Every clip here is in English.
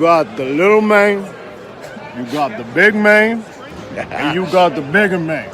got the little man, you got the big man, and you got the bigger man.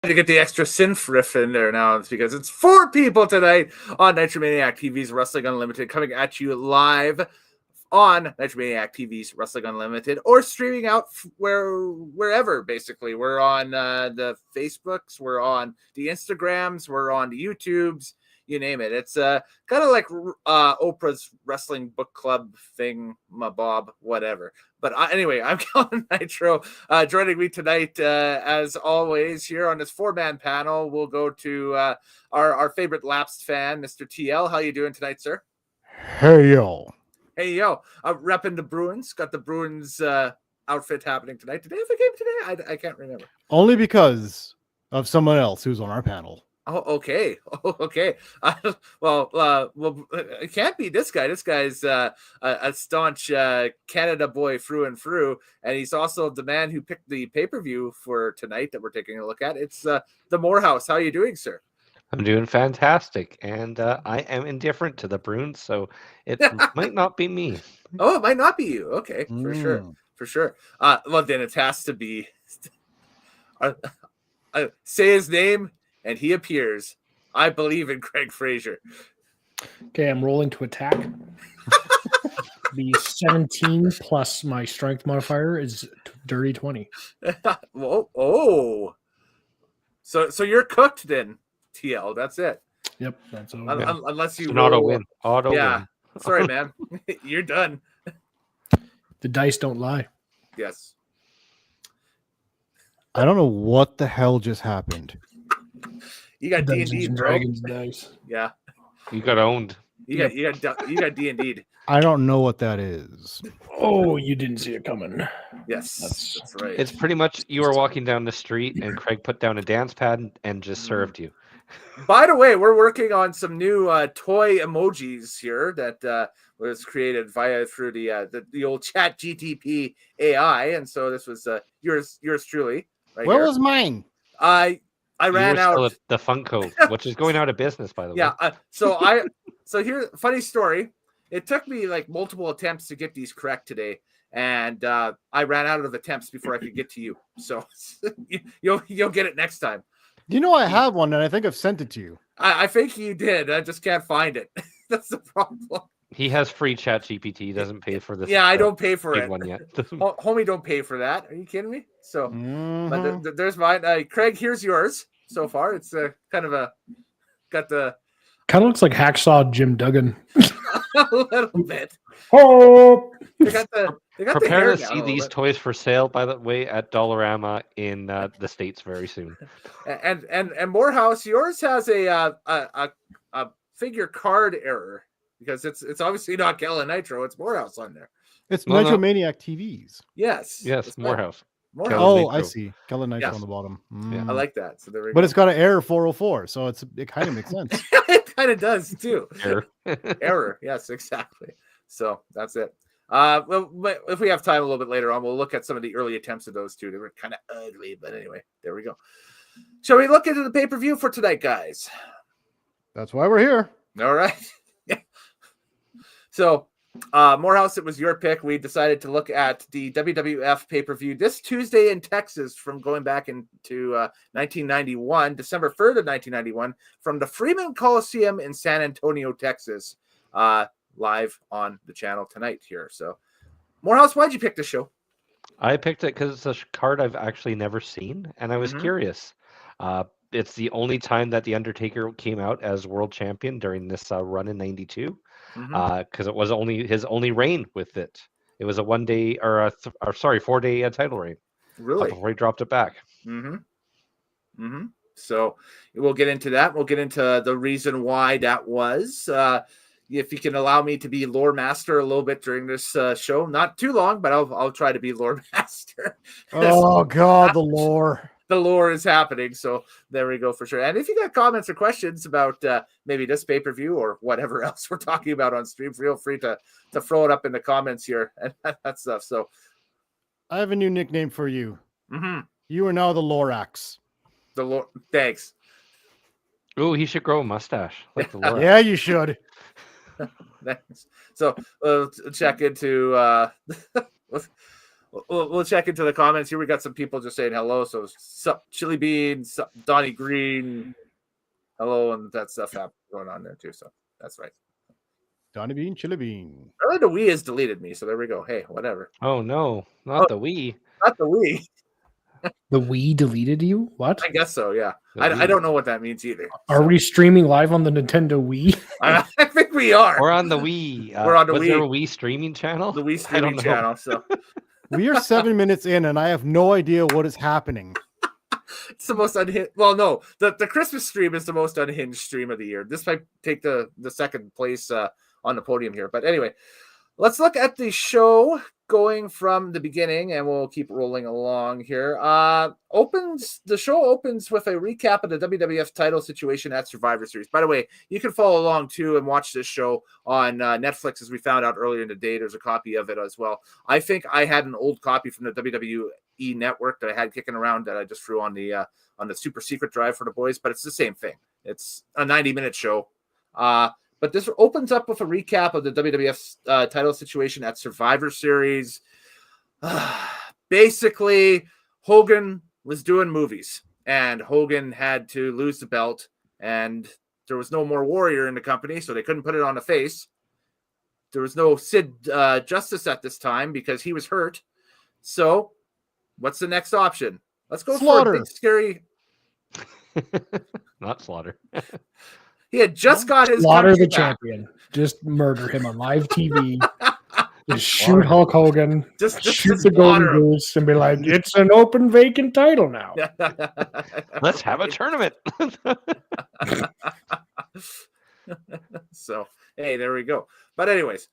To get the extra synth riff in there now, it's because it's 4 people tonight on Nitromaniac TV's Wrestling Unlimited, coming at you live on Nitromaniac TV's Wrestling Unlimited, or streaming out wherever. Basically, we're on the Facebooks, we're on the Instagrams, we're on the YouTubes, you name it. It's kind of like Oprah's wrestling book club thing, my Bob, whatever. But anyway, I'm Kellen Nitro. Joining me tonight, as always, here on this 4-man panel, we'll go to our favorite lapsed fan, Mr. TL. How you doing tonight, sir? Hey, yo. Hey, yo. Repping the Bruins. Got the Bruins outfit happening tonight. Did they have a game today? I can't remember. Only because of someone else who's on our panel. Oh, okay. Oh, okay. Well, it can't be this guy. This guy's a staunch Canada boy through and through, and he's also the man who picked the pay-per-view for tonight that we're taking a look at. It's the Morehouse. How are you doing, sir? I'm doing fantastic, and I am indifferent to the Bruins, so it might not be me. Oh, it might not be you. Okay, for sure. Well, then it has to be. Say his name. And he appears. I believe in Craig Fraser. Okay, I'm rolling to attack. The 17 plus my strength modifier is dirty 20. Oh. So you're cooked then, TL. That's it. Yep, that's all. Unless you it's an auto win. Win. Sorry, man. You're done. The dice don't lie. Yes. I don't know what the hell just happened. You got D&D, Dragons dice. Yeah. You got owned. You got D&D. I don't know what that is. Oh, you didn't see it coming. Yes, that's right. It's pretty much you were walking down the street and Craig put down a dance pad and just served you. By the way, we're working on some new toy emojis here that was created through the old Chat GTP AI, and so this was yours truly. Right Where here. was mine? I ran out of the Funko, which is going out of business, by the way. Yeah. So here's a funny story. It took me like multiple attempts to get these correct today, and I ran out of attempts before I could get to you. So you'll get it next time. You know I have one, and I think I've sent it to you. I think you did. I just can't find it. That's the problem. He has free Chat GPT. He doesn't pay for this. Yeah, I don't pay for it. One yet. Homie, don't pay for that. Are you kidding me? So, but there's mine. Craig, here's yours. So far, it's kind of got the kind of looks like Hacksaw Jim Duggan. a little bit. Oh, they got Prepare to see these toys for sale, by the way, at Dollarama in the States very soon. And Morehouse, yours has a figure card error because it's obviously not Kellen Nitro. It's Morehouse on there. It's Nitromaniac TVs. Yes, Morehouse. Oh, I see. Kellen Nitro on the bottom. Yeah, I like that. So there we go. But it's got an error 404, so it kind of makes sense. It kind of does too. Error. Yes, exactly. So that's it. Well, if we have time a little bit later on, we'll look at some of the early attempts of those two. They were kind of ugly, but anyway, there we go. Shall we look into the pay-per-view for tonight, guys? That's why we're here. All right. So, Morehouse, it was your pick. We decided to look at the WWF pay-per-view this Tuesday in Texas from going back into 1991, December 3rd of 1991, from the Freeman Coliseum in San Antonio, Texas, live on the channel tonight here. So, Morehouse, why'd you pick the show? I picked it because it's a card I've actually never seen, and I was curious. It's the only time that The Undertaker came out as world champion during this run in 92. Because it was only his only reign with it. It was a 1-day or 4-day title reign. Really? Before he dropped it back. So we'll get into that. We'll get into the reason why that was. If you can allow me to be lore master a little bit during this show, not too long, but I'll try to be lore master. Oh God, the lore. The lore is happening. So there we go for sure. And if you got comments or questions about maybe this pay-per-view or whatever else we're talking about on stream, feel free to throw it up in the comments here and that stuff. So I have a new nickname for you. mm-hmm. You are now the Lorax. The lore. Thanks. Oh, he should grow a mustache like the Lorax. Yeah, you should. Thanks. So we'll check into we'll check into the comments here. We got some people just saying hello. So sup, Chili Bean, sup, Donnie Green, hello, and that stuff going on there too. So that's right. Donnie Bean, Chili Bean. I the Wii has deleted me, so there we go. Hey, whatever. Oh no, not the Wii. Not the Wii. The Wii deleted you? What? I guess so. Yeah. The I Wii. don't know what that means either. Are we streaming live on the Nintendo Wii? I think we are. We're on the Wii. We're on the was Wii. there a Wii streaming channel? The Wii I don't streaming know. channel. So We are 7 minutes in, and I have no idea what is happening. it's the most unhinged. Well, no, the Christmas stream is the most unhinged stream of the year. This might take the second place on the podium here. But anyway, let's look at the show going from the beginning, and we'll keep rolling along here. The show opens with a recap of the WWF title situation at Survivor Series. By the way, you can follow along too and watch this show on Netflix, as we found out earlier in the day. There's a copy of it as well. I think I had an old copy from the WWE Network that I had kicking around that I just threw on the super secret drive for the boys, but it's the same thing. It's a 90-minute show. But this opens up with a recap of the WWF title situation at Survivor Series. Basically, Hogan was doing movies, and Hogan had to lose the belt, and there was no more Warrior in the company, so they couldn't put it on the face. There was no Sid Justice at this time because he was hurt. So, what's the next option? Let's go Slaughter. for a big, scary... Not Slaughter. He had just got his Slaughter country the back. champion. Just murder him on live TV. Just shoot Hulk Hogan. Just Shoot the Golden slaughter him. Goose and be like, it's an open vacant title now. Let's have a tournament. So hey, there we go. But anyways,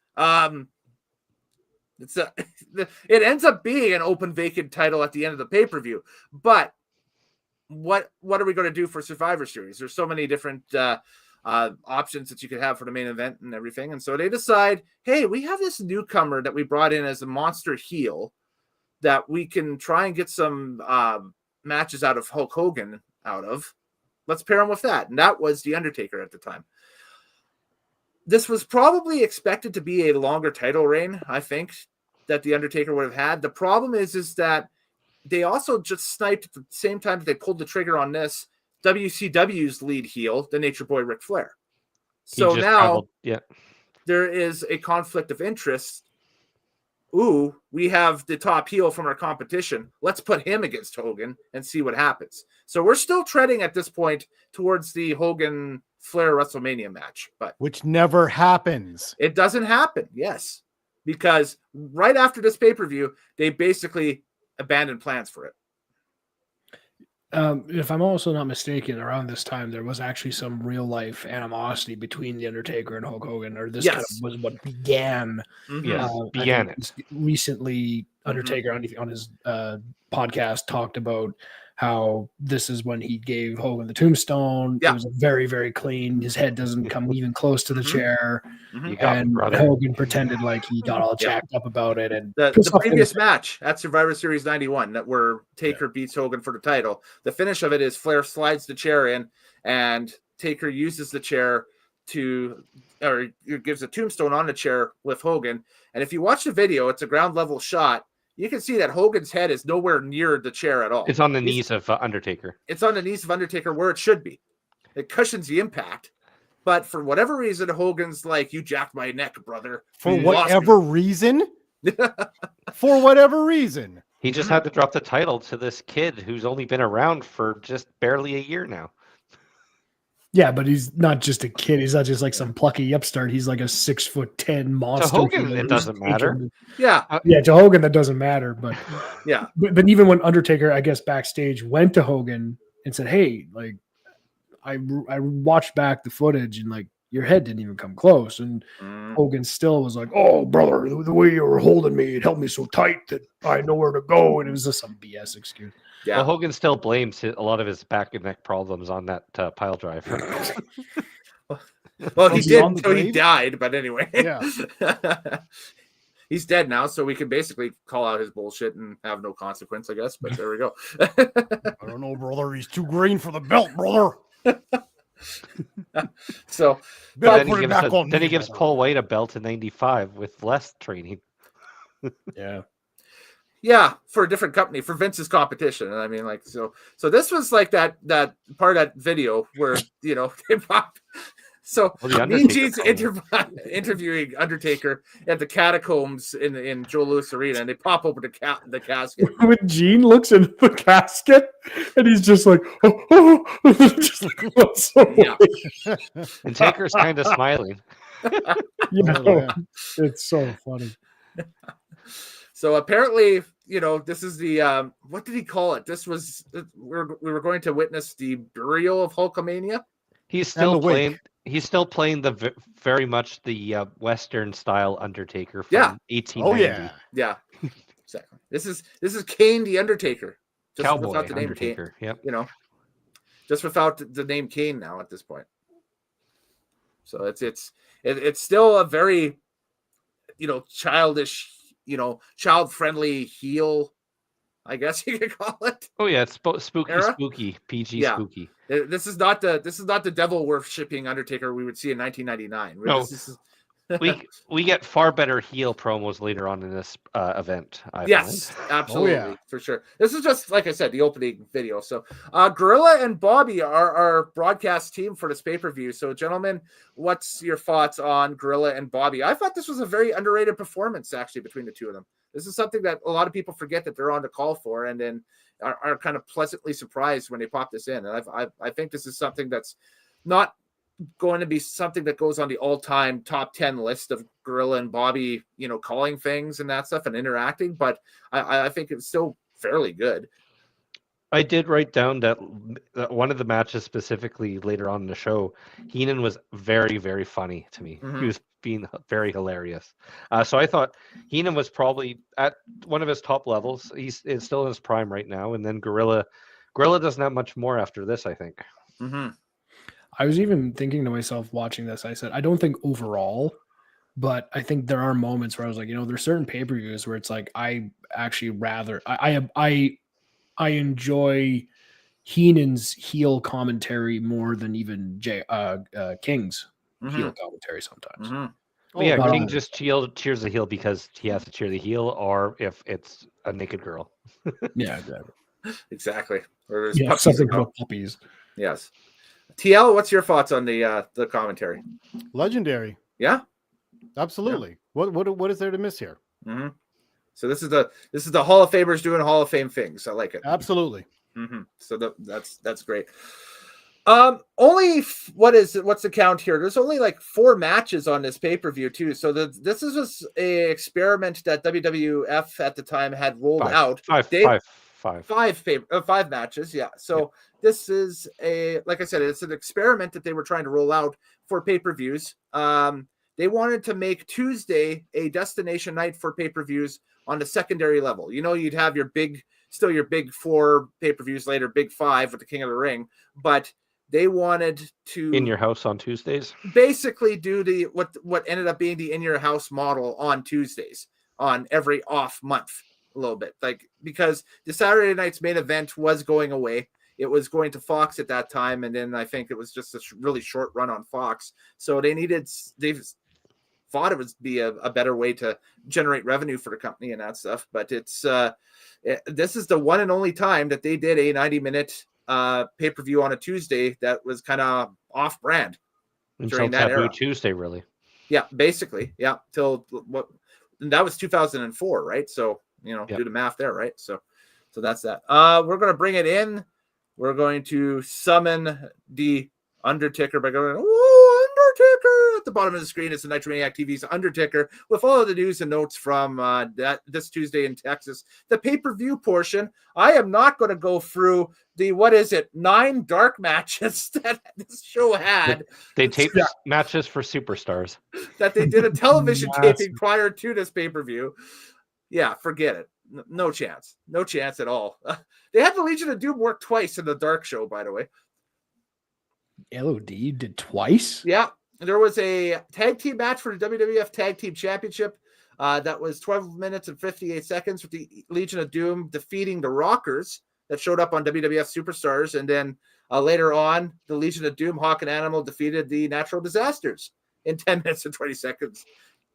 it ends up being an open vacant title at the end of the pay-per-view. But what are we going to do for Survivor Series? There's so many different options that you could have for the main event and everything. And so they decide, hey, we have this newcomer that we brought in as a monster heel that we can try and get some matches out of Hulk Hogan out of. Let's pair him with that. And that was The Undertaker at the time. This was probably expected to be a longer title reign, I think, that The Undertaker would have had. The problem is that they also just sniped at the same time that they pulled the trigger on this, WCW's lead heel, the Nature Boy Ric Flair. So now there is a conflict of interest. Ooh, we have the top heel from our competition. Let's put him against Hogan and see what happens. So we're still treading at this point towards the Hogan Flair WrestleMania match, but Which never happens. it doesn't happen. Yes, because right after this pay-per-view, they basically abandoned plans for it. If I'm also not mistaken, around this time there was actually some real life animosity between the Undertaker and Hulk Hogan, or this kind of was what began. Mhm. Yes, I began think it. Recently, Undertaker on his podcast talked about how this is when he gave Hogan the tombstone. Yeah. It was very, very clean. His head doesn't come even close to the Mhm. chair. You got me, And brother. Hogan pretended like he got all Yeah. jacked up about it. And The pissed off previous him. match at Survivor Series 91, that where Taker beats Hogan for the title, the finish of it is Flair slides the chair in, and Taker uses the chair or gives a tombstone on the chair with Hogan. And if you watch the video, it's a ground level shot. You can see that Hogan's head is nowhere near the chair at all. It's on the knees of Undertaker. It's on the knees of Undertaker where it should be. It cushions the impact. But for whatever reason, Hogan's like, you jacked my neck, brother. For You lost me." whatever reason? For whatever reason. He just had to drop the title to this kid who's only been around for just barely a year now. Yeah, but he's not just a kid. He's not just like some plucky upstart. He's like a 6'10" monster. Hogan, who's it doesn't matter. taken- Yeah, Yeah, to Hogan, that doesn't matter. But yeah. but even when Undertaker, I guess, backstage went to Hogan and said, "Hey, like I watched back the footage and like your head didn't even come close." And Hogan still was like, "Oh, brother, the way you were holding me, it held me so tight that I had nowhere to go." And it was just some BS excuse. Yeah. Well, Hogan still blames a lot of his back and neck problems on that pile driver. Well, he Was he did on the until he grave? died, but anyway. Yeah. He's dead now, so we can basically call out his bullshit and have no consequence, I guess. But there we go. I don't know, brother. He's too green for the belt, brother. So Better then put he it gives, back on me, gives brother. Paul White a belt in '95 with less training. Yeah. yeah, for a different company, for Vince's competition. And I mean, like, so this was like that part of that video where, you know, they popped. So Well, the Mean Undertaker Gene's interviewing Undertaker at the catacombs in Joe Louis Arena, and they pop open the casket. When Gene looks into the casket and he's just like, oh, just like, what's so Yeah. And Taker's kind of smiling. you Oh, know, yeah. it's so funny. So apparently, you know, this is the what did he call it? This was we were going to witness the burial of Hulkamania. He's And still the wig. playing. He's still playing the very much the Western style Undertaker from Yeah. 1890. Oh yeah. Yeah, exactly. This is Kane the Undertaker, just Cowboy without the name Kane. Undertaker. Yep. You know, just without the name Kane now at this point. So it's still a very, you know, childish, you know, child-friendly heel, I guess you could call it. Oh yeah, it's spooky, Era? spooky, PG Yeah. spooky. This is not the devil worshipping Undertaker we would see in 1999. No. This is, We get far better heel promos later on in this event. I yes, find. absolutely, for sure. This is just like I said, the opening video. So, Gorilla and Bobby are our broadcast team for this pay-per-view. So, gentlemen, what's your thoughts on Gorilla and Bobby? I thought this was a very underrated performance, actually, between the two of them. This is something that a lot of people forget that they're on the call for, and then are kind of pleasantly surprised when they pop this in. And I think this is something that's not going to be something that goes on the all-time top 10 list of Gorilla and Bobby, you know, calling things and that stuff and interacting, but I think it's still fairly good. I did write down that one of the matches specifically later on in the show, Heenan was very, very funny to me. Mhm. He was being very hilarious. So I thought Heenan was probably at one of his top levels. He's still in his prime right now. And then Gorilla doesn't have much more after this, I think. Mm-hmm. I was even thinking to myself watching this, I said, I don't think overall, but I think there are moments where I was like, you know, there's certain pay-per-views where it's like, I actually rather, I enjoy Heenan's heel commentary more than even King's heel commentary sometimes. Mm-hmm. But yeah, but, King just cheers the heel because he has to cheer the heel, or if it's a naked girl. Yeah, exactly. Exactly. Or there's Yeah, puppies something about. about puppies. Yes. TL, what's your thoughts on the commentary? Legendary. Yeah. Absolutely. What is there to miss here? Mm-hmm. So this is the Hall of Famers doing Hall of Fame things. I like it. Absolutely. Mm-hmm. So that's great. What's the count here? There's only like 4 matches on this pay-per-view too. So this is just a experiment that WWF at the time had rolled out. Five matches. Yeah. So this is like I said, it's an experiment that they were trying to roll out for pay-per-views. They wanted to make Tuesday a destination night for pay-per-views on the secondary level. You know, you'd have your big 4 pay-per-views later, big 5 with the King of the Ring, but they wanted to in your house on Tuesdays, basically do the what ended up being the in your house model on Tuesdays on every off month a little bit, like, because the Saturday night's main event was going away. It was going to Fox at that time, and then I think it was just a really short run on Fox. So they thought it would be a better way to generate revenue for the company and that stuff. But this is the one and only time that they did a 90-minute pay-per-view on a Tuesday that was kind of off-brand during that Taboo era. Tuesday, really. Yeah, basically. Yeah, till and that was 2004, right? So, you know, do the math there, right? So that's that. We're going to bring it in. We're going to summon the Undertaker by going, "Oh, Undertaker. At the bottom of the screen is the Nitromaniac TV's Undertaker with all of the news and notes from this Tuesday in Texas. The pay-per-view portion, I am not going to go through the 9 dark matches that this show had. They taped matches for superstars. That they did a television Massive. taping prior to this pay-per-view. Yeah, forget it. No chance. No chance at all. They had the Legion of Doom work twice in the Dark Show, by the way. LOD did twice. Yeah, there was a tag team match for the WWF Tag Team Championship that was 12 minutes and 58 seconds with the Legion of Doom defeating the Rockers that showed up on WWF Superstars. And then later on, the Legion of Doom, Hawk and Animal defeated the Natural Disasters in 10 minutes and 20 seconds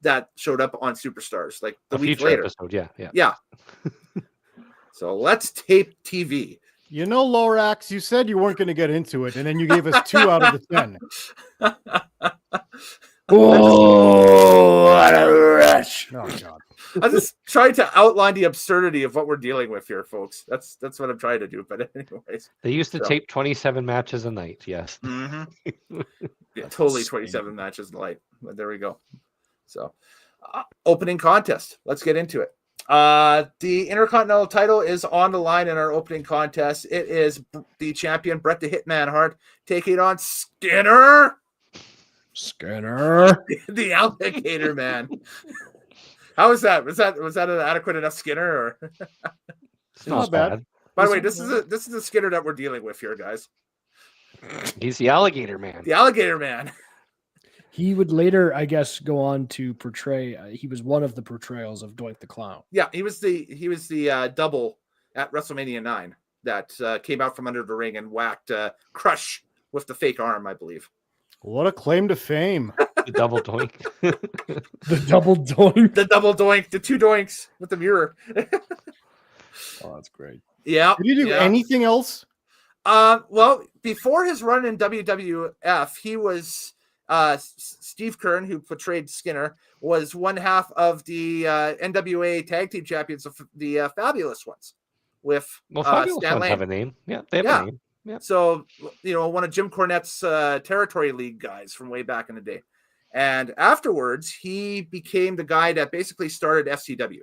that showed up on Superstars like the week later. Episode, yeah. Yeah. So let's tape TV. You know, Lorax, you said you weren't going to get into it, and then you gave us 2 out of the 10. Oh, what a rush. Oh, God. I'm just trying to outline the absurdity of what we're dealing with here, folks. That's what I'm trying to do. But anyways, They used to So- tape 27 matches a night. Yes. yeah, totally 27 matches light. But there we go. So, opening contest. Let's get into it. The Intercontinental title is on the line in our opening contest. It is the champion Bret the Hitman Hart taking on Skinner, the Alligator Man. How was that? Was that an adequate enough Skinner? Or It's Not not bad. bad. by the way, this is the Skinner that we're dealing with here, guys. He's the alligator man. The Alligator Man. He would later, I guess, go on to portray. He was one of the portrayals of Doink the Clown. Yeah, he was the double at WrestleMania 9 that came out from under the ring and whacked Crush with the fake arm, I believe. What a claim to fame. The double doink. The double Doink. The double doink, the 2 doinks with the mirror. Oh, that's great. Yeah. Did he do yeah. anything else? Well, before his run in WWF, he was Steve Kern, who portrayed Skinner, was one half of the NWA Tag Team Champions of the Fabulous Ones with Well, Fabulous Stan ones Lane. have a name. Yeah, they have Yeah. a name. Yeah. So, one of Jim Cornette's Territory League guys from way back in the day. And afterwards, he became the guy that basically started FCW.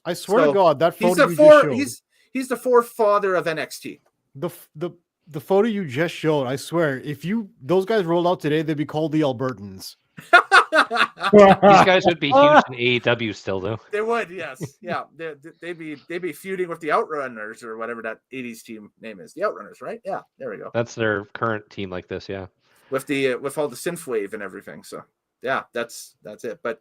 I swear So, to God, that He's photo the you just showed. he's the forefather of NXT. The photo you just showed, I swear, if those guys rolled out today, they'd be called the Albertans. These guys would be huge in AEW still, though. They would, yes, yeah. They'd be feuding with the Outrunners or whatever that '80s team name is. The Outrunners, right? Yeah, there we go. That's their current team like this, yeah. With all the synthwave and everything. So yeah, that's it. But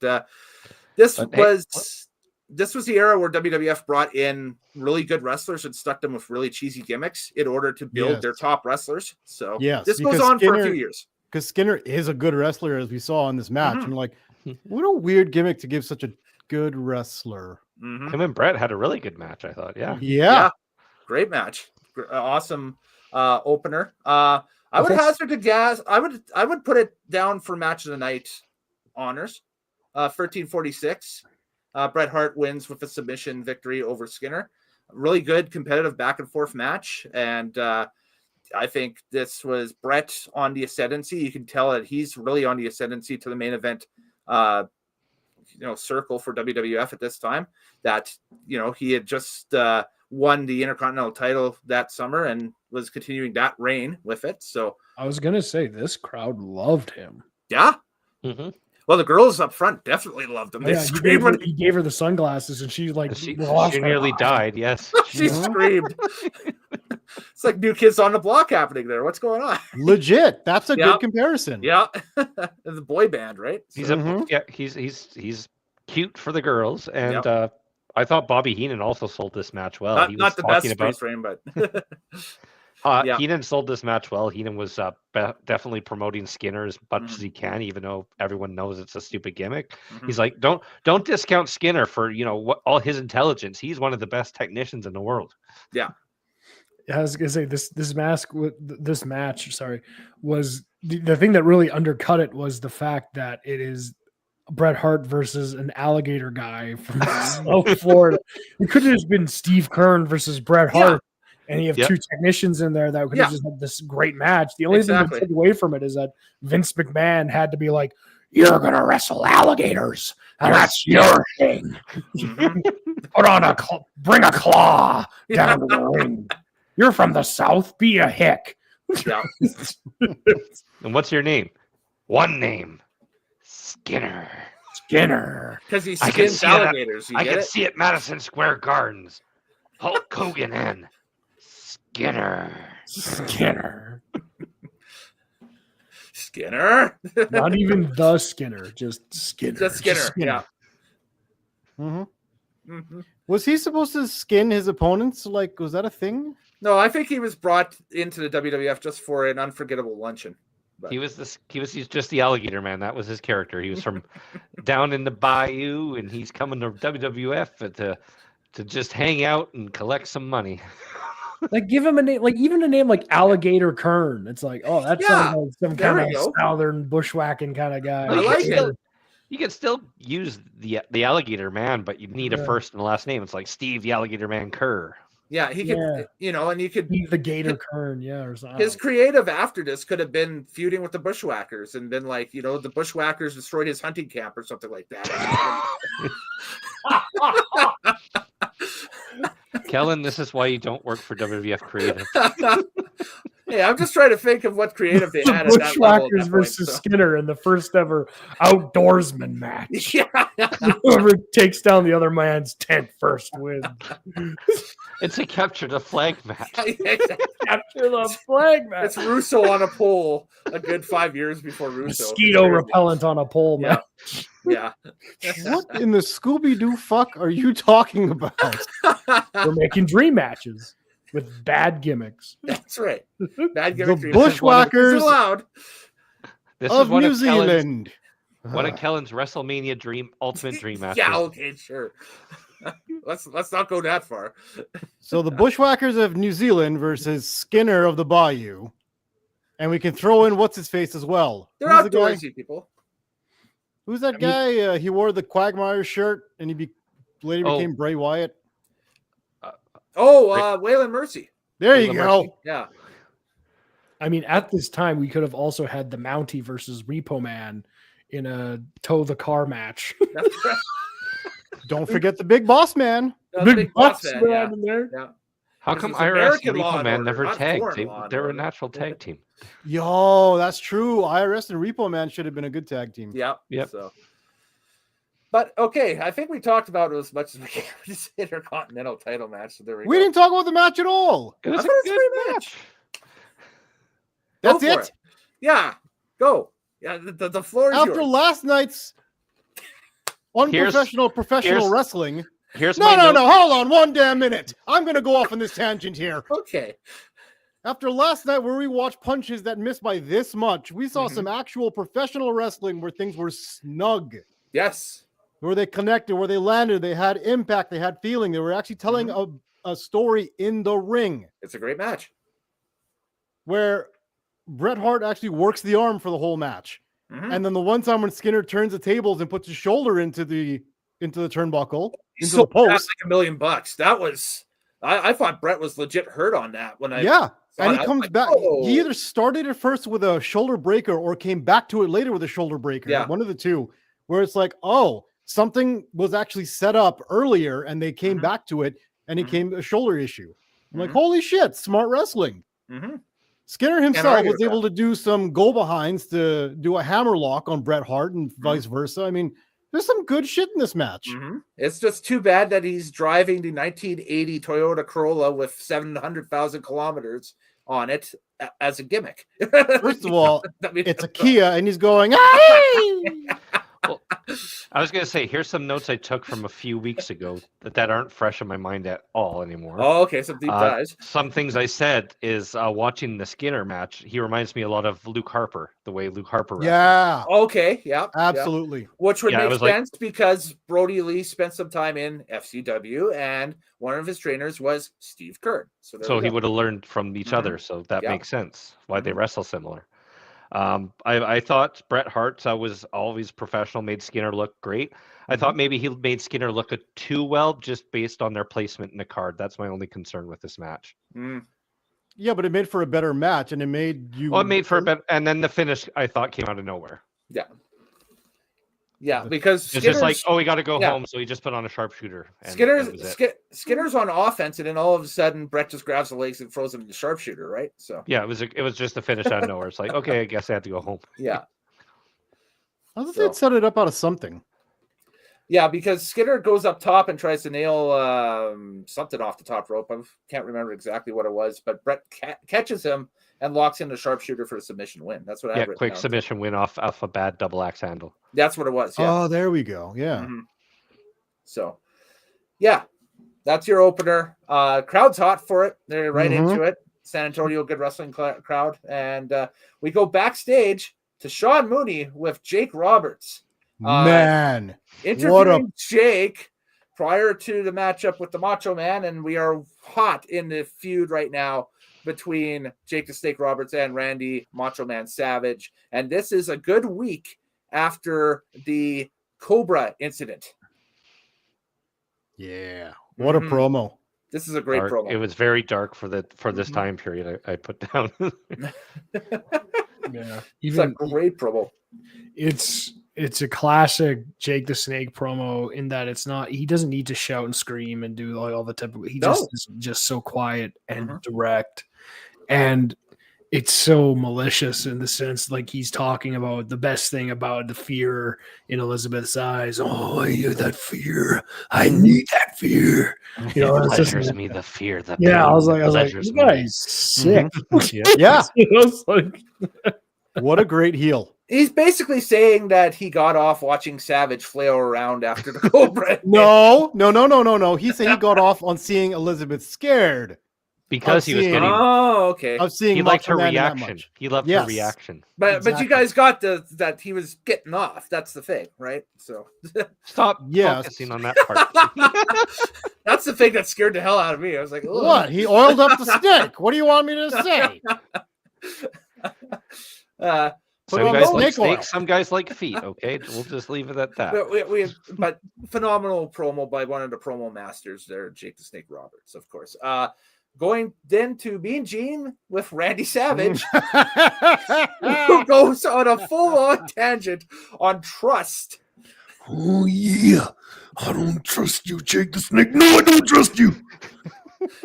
this But, hey, was the era where WWF brought in really good wrestlers and stuck them with really cheesy gimmicks in order to build their Yes. top wrestlers. So Yes, this goes because on for a few Skinner- years. Because Skinner is a good wrestler, as we saw in this match. Mhm. And like, what a weird gimmick to give such a good wrestler. Mhm. Him and Brett had a really good match, I thought. Yeah. Yeah. Great match. Awesome opener. I would Okay. hazard a guess. I would put it down for match of the night honors. 1346. Bret Hart wins with a submission victory over Skinner. Really good competitive back and forth match. And I think this was Bret on the ascendancy. You can tell that he's really on the ascendancy to the main event circle for WWF at this time. That he had just won the Intercontinental title that summer and was continuing that reign with it. So I was gonna say this crowd loved him. yeah. Mm-hmm. Well, the girls up front definitely loved him. They Yeah, screamed when he gave her the sunglasses, and she like She lost her nearly mind. died, yes. she screamed. It's like New Kids on the Block happening there. What's going on? Legit. That's a Yeah. good comparison. Yeah, the boy band, right? He's So- Mhm. he's cute for the girls, and I thought Bobby Heenan also sold this match well. He was not the best talking about freeze frame, but yeah. Heenan sold this match well. Heenan was definitely promoting Skinner as much as he can, even though everyone knows it's a stupid gimmick. Mhm. He's like, don't discount Skinner for all his intelligence. He's one of the best technicians in the world. I was gonna say this match, was the thing that really undercut it was the fact that it is Bret Hart versus an alligator guy from South Florida. It could have just been Steve Kern versus Bret Yeah. Hart. and you have Yep. two technicians in there that could Yeah. have just had this great match. The only thing Exactly. that took away from it is that Vince McMahon had to be like, "You're gonna wrestle alligators, and that's your thing. Mhm. Put on bring a claw down to the ring. You're from the South. Be a hick." Yeah. And what's your name? One name. Skinner. Skinner. Because he I can skins see it at- alligators. You I get can it? see it Madison Square Gardens. Hulk Hogan and Skinner. Skinner. Skinner. Not even the Skinner, just Skinner. Just Skinner. Yeah. Mhm. Mhm. Was he supposed to skin his opponents? Like, was that a thing? No, I think he was brought into the WWF just for an unforgettable luncheon. He's just the alligator man. That was his character. He was from down in the bayou, and he's coming to WWF to just hang out and collect some money. Like, give him a name, like even a name like Alligator Kern. It's like, oh, that's Yeah, some there kind we of go. southern bushwhacking kind of guy. I like it. You can still use the alligator man, but you need a Yeah. first and a last name. It's like Steve the Alligator Man Kerr. Yeah, he could, and you could. He's the Gator Kern, yeah, or something. His creative after this could have been feuding with the Bushwhackers and been like, the Bushwhackers destroyed his hunting camp or something like that. Kellen, this is why you don't work for WWF Creative. Hey, I'm just trying to think of what creative they had The at that level. Bushwhackers versus Skinner in the first ever outdoorsman match. Yeah. Whoever takes down the other man's tent first wins. It's a capture the flag match. Capture the flag match. It's Russo on a pole a good 5 years before Russo. Mosquito repellent on a pole Yeah. match. Yeah. What in the Scooby Doo fuck are you talking about? We're making dream matches with bad gimmicks. That's right. Bad gimmick. The dream match. Bushwhackers It's allowed. This of is one New of Kellen's, Zealand. one of Kellen's WrestleMania ultimate dream matches. Yeah, okay, sure. Let's not go that far. So the Bushwhackers of New Zealand versus Skinner of the Bayou. And we can throw in what's his face as well. They're Who's the guy? outdoorsy people. Who's that guy? He wore the Quagmire shirt and later Oh. became Bray Wyatt. Oh, Waylon Mercy. There you Waylon go. Mercy. Yeah. I mean, at this time, we could have also had the Mountie versus Repo Man in a tow the car match. That's right. Don't forget the Big Boss Man. Big boss Bucks man, yeah. in there. Yeah. How This come is IRS American and Law Repo and Man Order, never not tagged? foreign Law and They were a Order. natural tag team. Yo, that's true. IRS and Repo Man should have been a good tag team. Yeah. Yep. So. But okay, I think we talked about it as much as we can. This Intercontinental title match. So there we We go. didn't talk about the match at all. It was I a thought it was a good great match. Go That's for it. Yeah. Go. Yeah. The floor is After yours. last night's unprofessional professional here's- wrestling. Here's No, my no, note. no. Hold on one damn minute. I'm going to go off on this tangent here. Okay. After last night where we watched punches that missed by this much, we saw Mhm. some actual professional wrestling where things were snug, Yes. where they connected, where they landed, they had impact, they had feeling. They were actually telling a story in the ring It's a great match. where Bret Hart actually works the arm for the whole match. Mhm. And then the one time when Skinner turns the tables and puts his shoulder into the turnbuckle, He into the sold that post. like $1 million. That was. I thought Brett was legit hurt on that when I. Yeah. saw And it. he I was comes like, back. "Oh." He either started it first with a shoulder breaker or came back to it later with a shoulder breaker. Yeah. One of the two, where it's like, oh, something was actually set up earlier and they came Mhm. back to it and it Mhm. came a shoulder issue. I'm like, Mhm. holy shit, smart wrestling. Mhm. Skinner himself argue was with able to do some go behinds to do a hammer lock on Bret Hart and vice versa. I mean, there's some good shit in this match. Mhm. It's just too bad that he's driving the 1980 Toyota Corolla with 700,000 kilometers on it as a gimmick. First of all, I mean, it's a Kia and he's going, "Hey!" I was going to say, here's some notes I took from a few weeks ago that aren't fresh in my mind at all anymore. Oh, okay. Some deep dives. Some things I said is watching the Skinner match. He reminds me a lot of Luke Harper, the way Luke Harper wrestled. Yeah, Okay. Yeah. yeah. absolutely. Which would Yeah, it make was like- sense because Brody Lee spent some time in FCW and one of his trainers was Steve Kerr. So, there So we he go. would have learned from each Mhm. other. So that Yeah. makes sense why they Mhm. wrestle similar. I thought Bret Hart was always professional, made Skinner look great. I thought maybe he made Skinner look too well just based on their placement in the card. That's my only concern with this match. Yeah, but it made for a better match, and it made you. Well, it made for a better, and then the finish I thought came out of nowhere. Yeah, because It's just like, Skinner's- oh, we got to go yeah. home, so he just put on a sharpshooter. And Skinner's that was it. Skinner's on offense, and then all of a sudden, Brett just grabs the legs and throws him in the sharpshooter, right? So Yeah, it was just a finish out of nowhere. It's like, okay, I guess I had to go home. yeah, I thought they'd set it up out of something. yeah, because Skinner goes up top and tries to nail something off the top rope. I can't remember exactly what it was, but Brett catches him and locks in the sharpshooter for a submission win. That's what I Yeah, have written quick down. submission win off a bad double axe handle. That's what it was. Yeah. Oh, there we go. Yeah. Mhm. So, yeah, that's your opener. Crowd's hot for it. They're right Mhm. into it. San Antonio Good Wrestling crowd. And we go backstage to Sean Mooney with Jake Roberts. Man, Interviewing Jake prior to the matchup with the Macho Man. And we are hot in the feud right now between Jake the Snake Roberts and Randy Macho Man Savage. And this is a good week after the Cobra incident. yeah. What a Mhm. promo. This is a great Dark. promo. It was very dark for this Mhm. time period. I put down. Yeah, It's a even great promo. it's a classic Jake the Snake promo in that it's not, he doesn't need to shout and scream and do all the typical. He No. just is just so quiet and Mhm. direct, and it's so malicious in the sense like he's talking about the best thing about the fear in Elizabeth's eyes. Oh, I hear that fear. I need that fear. You know, It it's just- pleasures me, the fear, the yeah, I pain was like, pleasures you me. guys sick. Yeah. You know, it's like, What a great heel. He's basically saying that he got off watching Savage flail around after the Cobra. No. He said he got off on seeing Elizabeth scared Because he was seeing- getting. Oh, okay. of seeing He liked Macho her Man in that reaction. much. He loved Yes. her reaction. But exactly. you guys got that he was getting off. That's the thing, right? So Stop Yes. focusing on that part. that's the thing that scared the hell out of me. I was like, "Ugh." What? He oiled up the stick. What do you want me to say? Put Some on guys the like snake oil. snakes, some guys like feet. Okay, we'll just leave it at that. but phenomenal promo by one of the promo masters there, Jake the Snake Roberts, of course. Going then to Mean Gene with Randy Savage, who goes on a full-on tangent on trust. Oh yeah, I don't trust you, Jake the Snake. No, I don't trust you.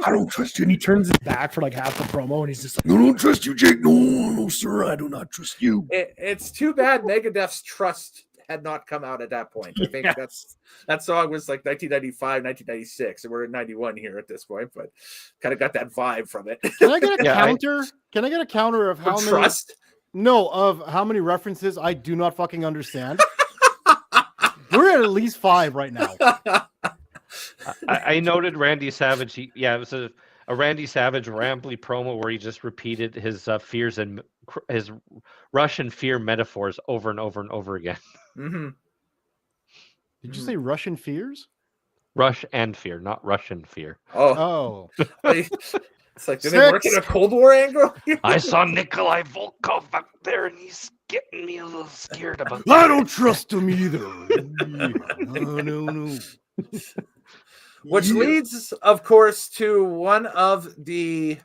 I don't trust you. and he turns his back for like half the promo, and he's just like, No, I don't trust you, Jake. No, no, sir, I do not trust you. It's too bad Megadeth's Trust had not come out at that point. I think Yeah. that song was like 1995, 1996, and we're in 91 here at this point, but kind of got that vibe from it. Can I get a Yeah, counter? Can I get a counter of how From many? Trust? No, of how many references I do not fucking understand. We're at least 5 right now. I noted Randy Savage. It was a Randy Savage rambly promo where he just repeated his fears and his Russian fear metaphors over and over and over again. Mm-hmm. Did you say Russian fears? Rush and fear, not Russian fear. Oh, Oh, it's like, do they work in a Cold War angle? I saw Nikolai Volkov up there, and he's getting me a little scared about that. I don't trust him either. No. Which leads, of course, to one of the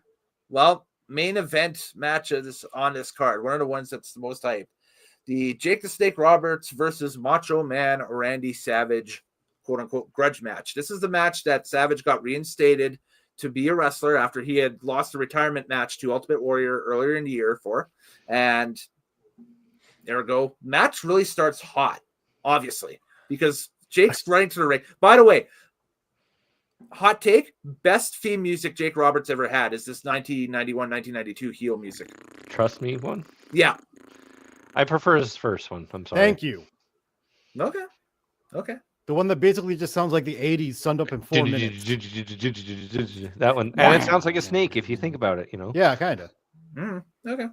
main event matches on this card. One of the ones that's the most hype. The Jake the Snake Roberts versus Macho Man Randy Savage, quote unquote, grudge match. This is the match that Savage got reinstated to be a wrestler after he had lost a retirement match to Ultimate Warrior earlier in the year for. And there we go. Match really starts hot, obviously, because Jake's running to the ring. By the way, hot take, best theme music Jake Roberts ever had is this 1991, 1992 heel music. Trust me, one. Yeah. I prefer his first one. I'm sorry. Thank you. Okay. The one that basically just sounds like the 80s summed up in 4 minutes. That one, and it sounds like a snake if you think about it. Yeah, kind of. Okay.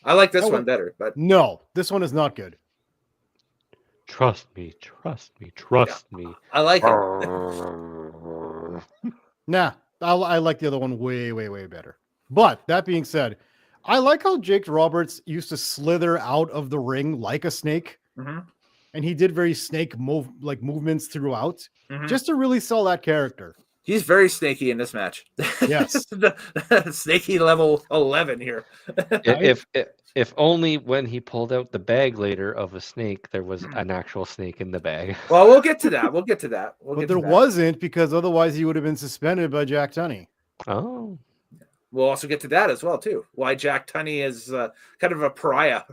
I like this Oh, one better, but No, this one is not good. Trust me, trust me, trust me. I like it. Nah, I like the other one way, way, way better. But that being said, I like how Jake Roberts used to slither out of the ring like a snake, Mhm. and he did very snake movements throughout, Mhm. just to really sell that character. He's very snaky in this match. Yes. The snaky level 11 here. If only when he pulled out the bag later of a snake, there was an actual snake in the bag. Well, we'll get to that. We'll get to that. But there wasn't, because otherwise he would have been suspended by Jack Tunney. Oh, We'll also get to that as well too. Why Jack Tunney is kind of a pariah,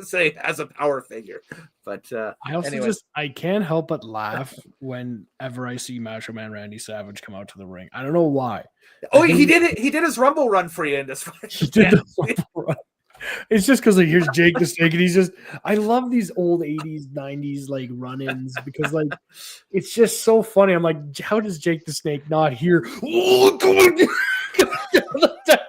say, as a power figure. But I also anyway. I can't help but laugh whenever I see Macho Man Randy Savage come out to the ring. I don't know why. Oh, I he think- did it. He did his Rumble run for you in this fight. He did the run. It's just because like here's Jake the Snake, and he's just I love these old 80s, 90s like run-ins because like it's just so funny. I'm like, how does Jake the Snake not hear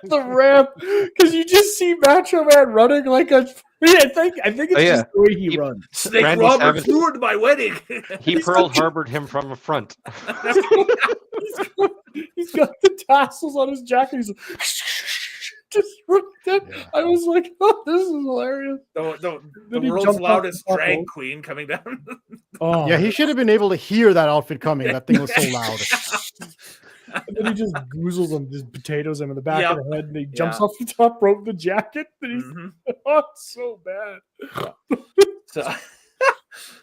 the ramp? Because you just see Macho Man running like a I think it's just the way he runs. Snake Randy Roberts Savage- ruined my wedding. he Pearl Harbored him from the front. He's got the tassels on his jacket. He's like, just I was like, oh, this is hilarious. the Then he world's jumped off loudest the top drag rope. queen coming down. Oh, Yeah, he should have been able to hear that outfit coming. That thing was so loud. And then he just goozles him, just potatoes him in the back Yep. of the head, and he jumps Yeah. off the top rope of the jacket. And he's Mhm. oh, it's so bad. So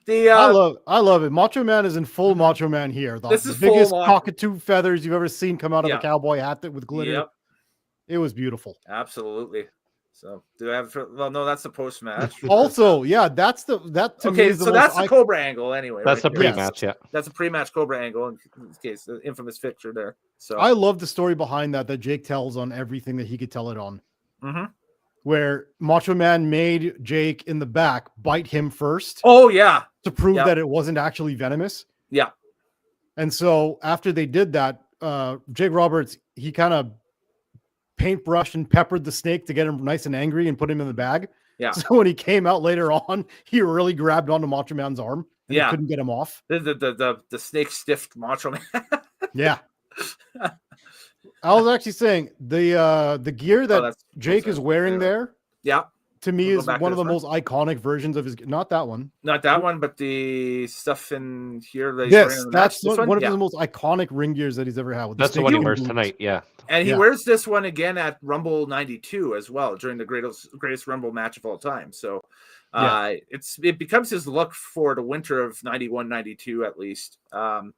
the I love it. Macho Man is in full Macho Man here. This The is full biggest Macho- cockatoo feathers you've ever seen come out of Yeah. a cowboy hat with glitter. Yep, It was beautiful. absolutely. So do I have? Well, no, that's the post match. Also, yeah, that to me Okay, is the so most that's the Cobra angle anyway. That's right the there. Yes. pre-match, yeah. That's a pre-match Cobra angle in this case, the infamous picture there. So I love the story behind that Jake tells on everything that he could tell it on. Mhm. Where Macho Man made Jake in the back bite him first Oh yeah, to prove yeah. that it wasn't actually venomous. yeah, And so after they did that, Jake Roberts, he kind of paintbrushed and peppered the snake to get him nice and angry and put him in the bag. Yeah. So when he came out later on, he really grabbed onto Macho Man's arm and Yeah. he couldn't get him off. the snake stiffed Macho Man. Yeah. I was actually saying the gear that that's Jake is wearing there Yeah, to me We'll go is back to one of the this most iconic versions of his. Not that one. not that one, but the stuff in here. That he's wearing Yes, in the match. that's This one of Yeah. the most iconic ring gears that he's ever had. With That's the snake one he and wears boots. tonight, yeah. And he Yeah. wears this one again at Rumble 92 as well during the greatest Rumble match of all time. So it becomes his look for the winter of 91, 92 at least. And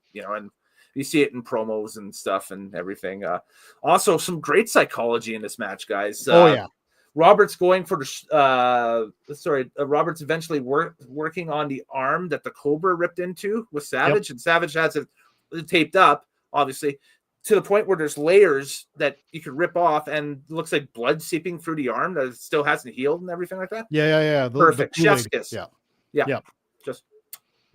you see it in promos and stuff and everything. Also, some great psychology in this match, guys. Oh yeah. Roberts going for Roberts eventually working on the arm that the Cobra ripped into with Savage, and Savage has it taped up, obviously, to the point where there's layers that you could rip off, and it looks like blood seeping through the arm that still hasn't healed and everything like that. Yeah. Perfect. Kool-Aid. Chef's kiss. Yeah. Just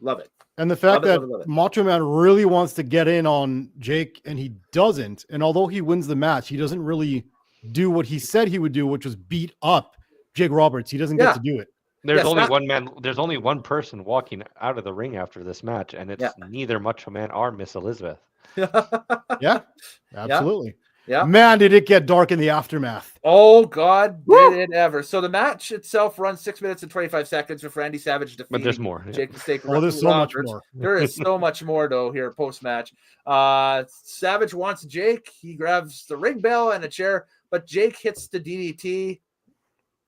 love it. And the fact Love it, that love it, love it. Macho Man really wants to get in on Jake and he doesn't. And although he wins the match, he doesn't really do what he said he would do, which was beat up Jake Roberts. He doesn't Yeah. get to do it. There's Yes, only that- one man. There's only one person walking out of the ring after this match, and it's neither Macho Man or Miss Elizabeth. Yeah, absolutely. Yeah. Man, did it get dark in the aftermath. Oh God, Woo! did it ever? So the match itself runs 6 minutes and 25 seconds with Randy Savage defeating But there's more. yeah. Jake the Snake. Oh, there's so much Roberts. more. There is so much more though here post match. Savage wants Jake. He grabs the ring bell and a chair, but Jake hits the DDT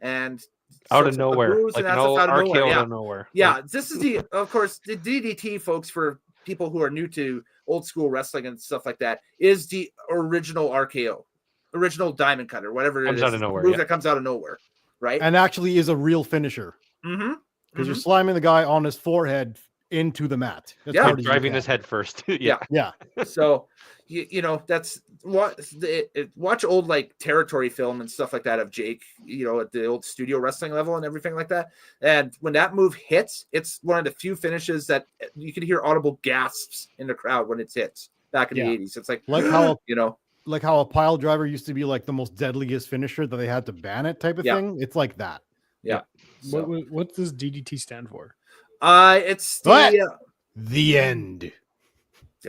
and Out soaks of up the nowhere, booze, like and an that's old out of RKO nowhere. out Yeah. of nowhere. Yeah, this is of course, the DDT, folks, for people who are new to old school wrestling and stuff like that, is the original RKO, original Diamond Cutter, whatever it Comes is. out of nowhere, Move yeah. that comes out of nowhere, right? And actually is a real finisher Mm-hmm. because you're slamming the guy on his forehead into the mat. As Yeah. hard as you Driving can. his head first. Yeah. Yeah. So that's what watch old like territory film and stuff like that of Jake, at the old studio wrestling level and everything like that. And when that move hits, it's one of the few finishes that you can hear audible gasps in the crowd when it hits back in Yeah. the 80s. It's like Like how a pile driver used to be like the most deadliest finisher that they had to ban it type of Yeah. thing. It's like that. so, What does DDT stand for? it's the What? The end. there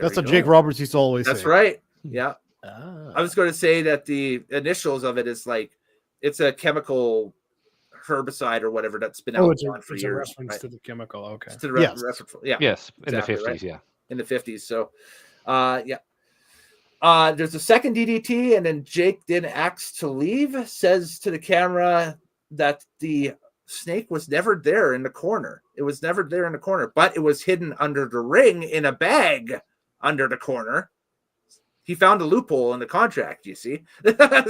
That's we what go. Jake Roberts used to always That's say. right. Yeah. Ah. I was going to say that the initials of it is like it's a chemical herbicide or whatever that's been Oh, outlawed for it's a years. reference Right? to the chemical. Okay. It's to the Yes. yeah, Yes, in exactly, the 50s, right? yeah. In the 50s. So, yeah. There's a second DDT, and then Jake didn't ask to leave. Says to the camera that the snake was never there in the corner. It was never there in the corner, but it was hidden under the ring in a bag under the corner. He found a loophole in the contract, you see,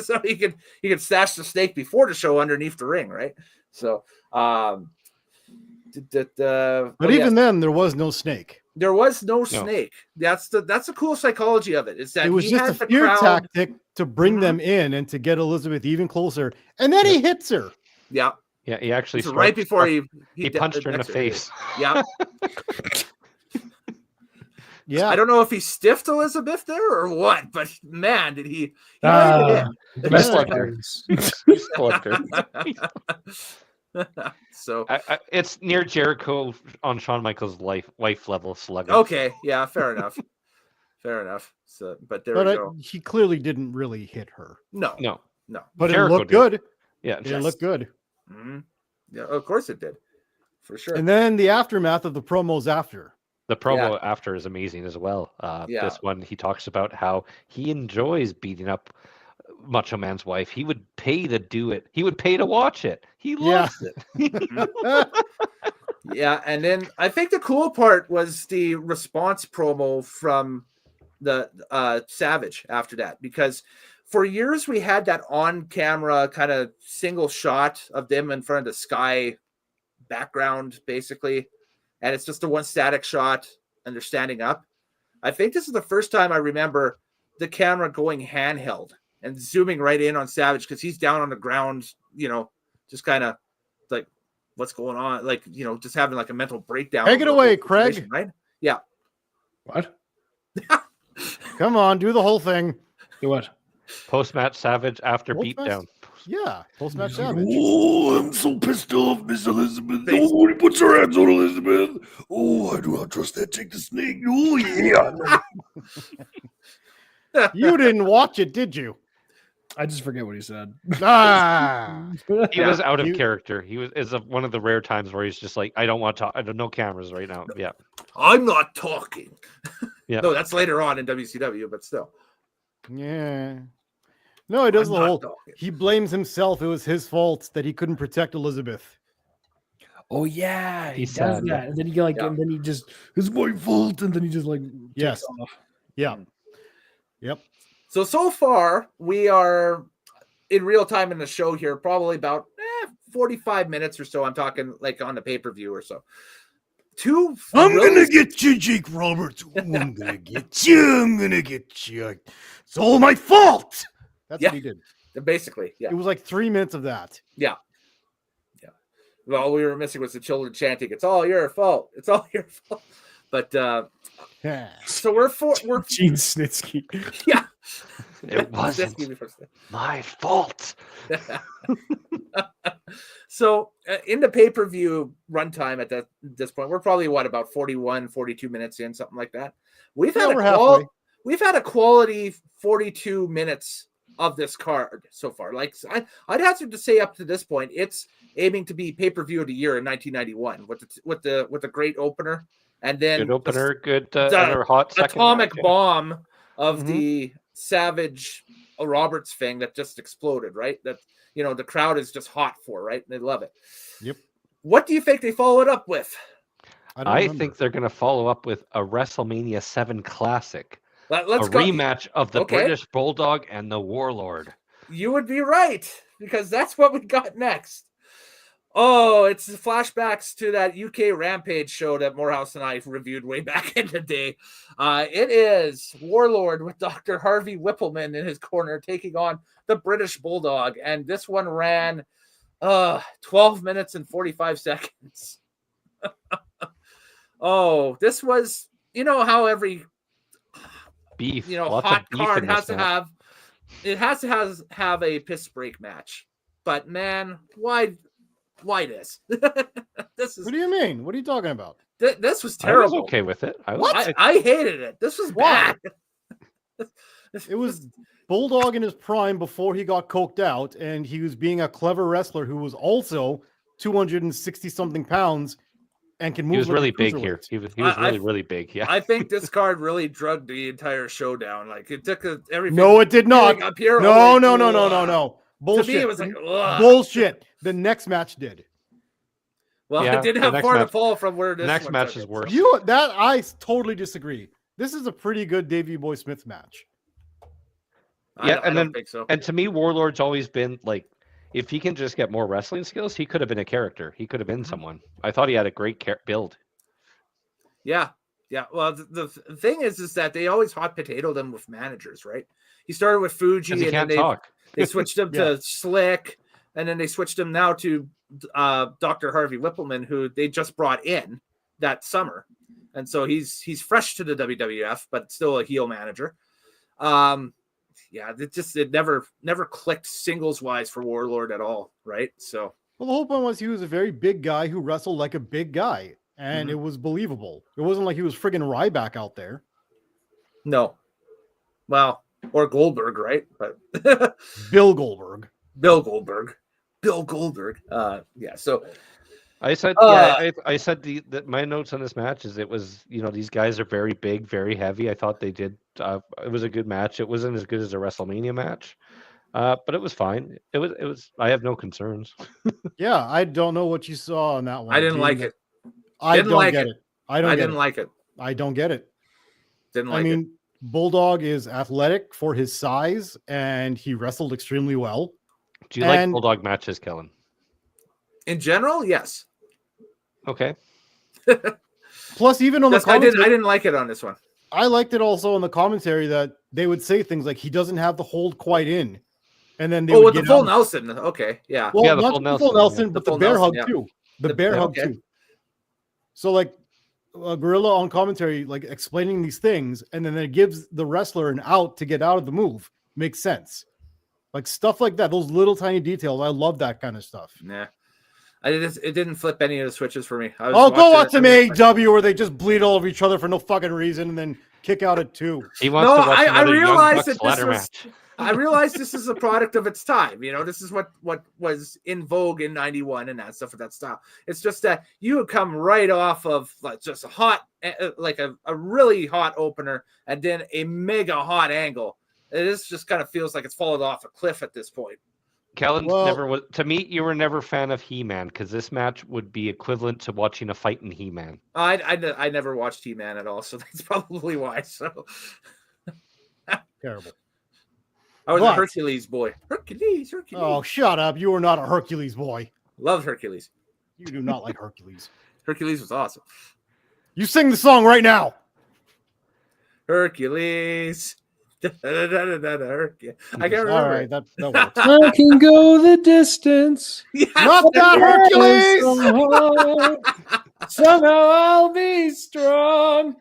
so he could stash the snake before the show underneath the ring, right? So, But even then, there was no snake. there was no snake. That's the cool psychology of it. Is that It was he just had a the fear crowd. tactic to bring them in and to get Elizabeth even closer. And then he hits her. Yeah, Yeah, he actually so right before he punched her in the face. Yeah. Yeah. I don't know if he stiffed Elizabeth there or what, but man, did he might have Domestic Yeah. violence. He slapped her. hit him. So It's near Jericho on Shawn Michaels' wife level slugging. okay, yeah, fair enough. Fair enough. So, but there we go. He clearly didn't really hit her. No, No. But Jericho it looked did. good. Yeah, It looked good. Mhm. Yeah, of course it did, for sure. And then the aftermath of the promos after. the promo after is amazing as well. Yeah. This one, he talks about how he enjoys beating up Macho Man's wife. He would pay to do it. He would pay to watch it. He Yeah. loves it. Yeah, and then I think the cool part was the response promo from the Savage after that, because for years we had that on-camera kind of single shot of them in front of the sky background, basically, and it's just a one static shot and they're standing up. I think this is the first time I remember the camera going handheld and zooming right in on Savage, because he's down on the ground, just kind of like, what's going on? Like, just having like a mental breakdown. Take it over the away, whole Craig. situation, right? Yeah. What? Come on, do the whole thing. Do what? Post-match Savage after Post-match? beatdown. Yeah. Post-match Savage. Oh, I'm so pissed off, Miss Elizabeth. Oh, he puts her hands on Elizabeth. Oh, I do not trust that Jake the Snake. Oh, yeah. You didn't watch it, did you? I just forget what he said. Ah. He was out of You- character. He was one of the rare times where he's just like, I don't want to talk. I don't know cameras right now. Yeah. I'm not talking. Yeah. No, that's later on in WCW, but still. Yeah. No, he does I'm the not whole. talking. He blames himself. It was his fault that he couldn't protect Elizabeth. Oh yeah, he He's does sad. that, and then he like, Yeah. and then he just, it's my fault, and then he just like, Yes. takes off. Yeah. Yep. So far, we are in real time in the show here, probably about 45 minutes or so. I'm talking like on the pay-per-view or so. I'm gonna get you, Jake Roberts. Oh, I'm gonna get you. I'm gonna get you. It's all my fault. That's Yeah. what he did. Basically, yeah. It was like 3 minutes of that. Well, all we were missing was the children chanting, "It's all your fault. It's all your fault." But Yeah. so we're Gene Snitsky. yeah. It wasn't my fault. So in the pay-per-view runtime at this point, we're probably about 41, 42 minutes in, something like that. We've Yeah, had we're halfway. we've had a quality 42 minutes of this card so far. Like I'd hazard to say up to this point, it's aiming to be pay-per-view of the year in 1991 with the great opener, and then Good opener, good the and a hot second atomic match. bomb of Mhm. the Savage Roberts thing that just exploded, right? That the crowd is just hot for, right? They love it. Yep. What do you think they followed up with? don't I remember. think they're going to follow up with a WrestleMania 7 classic, Let's a go. rematch of the Okay. British Bulldog and the Warlord. You would be right, because that's what we got next. Oh, it's flashbacks to that UK Rampage show that Morehouse and I reviewed way back in the day. It is Warlord with Dr. Harvey Whippleman in his corner taking on the British Bulldog. And this one ran 12 minutes and 45 seconds. Oh, this was, how every Beef. Lots hot of beef card in this has to match. have a piss break match. But man, why this? This is What do you mean? What are you talking about? this was I was terrible. okay with it. I was, I hated it. This was Why? bad. It was Bulldog in his prime before he got coked out, and he was being a clever wrestler who was also 260 something pounds and can move. He was like a really big here. cruiserweight. He was really big. Yeah. I think this card really drugged the entire show down. Like it took everything. No, it did not. Up here, No, like, no. To Bullshit. me, it was like ugh. Bullshit. The next match did. Well, Yeah, it didn't the have next far to match- fall from where this next one match took is it. worse. I totally disagree. This is a pretty good Davey Boy Smith match. Yeah, I don't think so. And to me, Warlord's always been like, if he can just get more wrestling skills, he could have been a character. He could have been someone. I thought he had a great build. Yeah. Well, the thing is that they always hot potatoed him with managers, right? He started with Fuji, 'Cause he and then can't talk. they switched him Yeah. to Slick, and then they switched him now to Dr. Harvey Whippleman, who they just brought in that summer, and so he's fresh to the WWF, but still a heel manager. Yeah, it never clicked singles wise for Warlord at all, right? So Well, the whole point was he was a very big guy who wrestled like a big guy, and it was believable. It wasn't like he was friggin' Ryback out there. no, well, or Goldberg, right? But Bill Goldberg. Bill Goldberg. Yeah. So I said, I said that my notes on this match is it was, these guys are very big, very heavy. I thought they did. It was a good match. It wasn't as good as a WrestleMania match, but it was fine. It was. I have no concerns. Yeah, I don't know what you saw on that one. I didn't like it. I Didn't don't like get it. it. I don't. I get didn't it. like it. I don't get it. Didn't like I it. mean, Bulldog is athletic for his size, and he wrestled extremely well. Do you like And- Bulldog matches, Kellen? In general, yes. Okay. Plus, even on Yes, the I commentary, didn't like it on this one. I liked it also on the commentary that they would say things like he doesn't have the hold quite in, and then they would With the get full out. Nelson. Okay, yeah. Well, Yeah, the not full the full Nelson, Nelson, yeah. but The the full bear Nelson, hug yeah. too. The The- bear hug okay. too. So like Gorilla on commentary, like explaining these things, and then it gives the wrestler an out to get out of the move. Makes sense. Like stuff like that, those little tiny details. I love that kind of stuff. Nah. It didn't flip any of the switches for me. I was Oh, go watch watching some it. AEW where they just bleed all over each other for no fucking reason and then kick out at 2. He wants No, to watch I another Young realized Bucks that this ladder was. match. I realized this is a product of its time. This is what was in vogue in '91 and that stuff with that style. It's just that you would come right off of like just a hot, like a really hot opener, and then a mega hot angle. This just kind of feels like it's fallen off a cliff at this point. Kellen Well- never was. To me, you were never a fan of He-Man because this match would be equivalent to watching a fight in He-Man. I never watched He-Man at all, so that's probably why. So Terrible. I was a But- Hercules boy. Hercules. Oh, shut up. You are not a Hercules boy. Love Hercules. You do not like Hercules. Hercules was awesome. You sing the song right now. Hercules. Hercules. I can't remember. All right, that works. I can go the distance. Yeah. Not that Hercules. Somehow I'll be strong.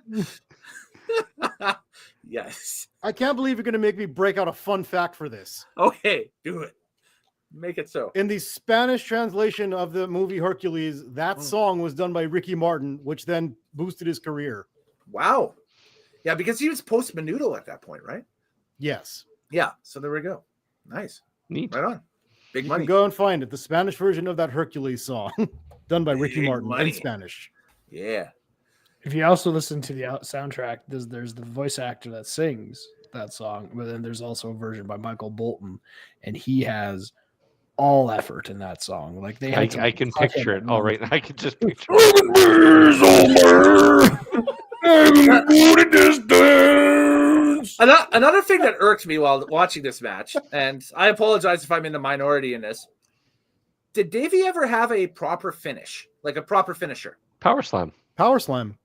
Yes. I can't believe you're going to make me break out a fun fact for this. Okay, do it. Make it so. In the Spanish translation of the movie Hercules, that song was done by Ricky Martin, which then boosted his career. Wow. Yeah, because he was post Menudo at that point, right? Yes. Yeah. So there we go. Nice. Neat. Right on. Big You money. can go and find it. The Spanish version of that Hercules song done by Ricky Big Martin money. in Spanish. Yeah. If you also listen to the soundtrack, there's the voice actor that sings that song, but then there's also a version by Michael Bolton, and he has all effort in that song. Like they had to I can cut picture him it. All right, I can just picture it. I'm going to distance. Another thing that irked me while watching this match, and I apologize if I'm in the minority in this. Did Davey ever have a proper finish, like a proper finisher? Power Slam. Power Slam.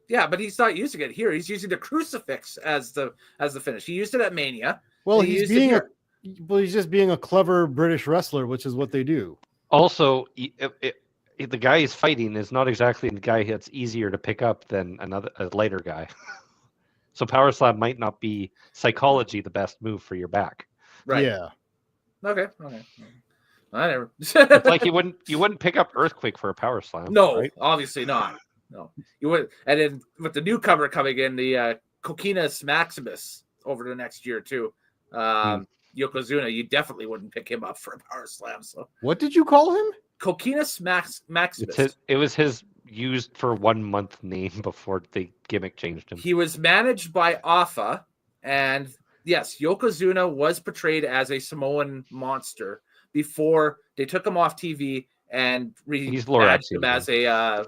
Yeah, but he's not using it here. He's using the crucifix as the finish. He used it at Mania. Well, and he he's used it being he's just being a clever British wrestler, which is what they do. Also, the guy he's fighting is not exactly the guy that's easier to pick up than a lighter guy. So Power Slam might not be psychology the best move for your back. Right. Yeah. Okay. I never. It's like you wouldn't pick up Earthquake for a Power Slam. No, right? obviously not. No, you would. And then with the newcomer coming in, the Coquinus Maximus over the next year too. Yokozuna, you definitely wouldn't pick him up for a power slam. So What did you call him? Coquinus Maximus. It was his used for 1 month name before the gimmick changed him. He was managed by Alpha, and yes, Yokozuna was portrayed as a Samoan monster before they took him off TV and He's Lorax him as a a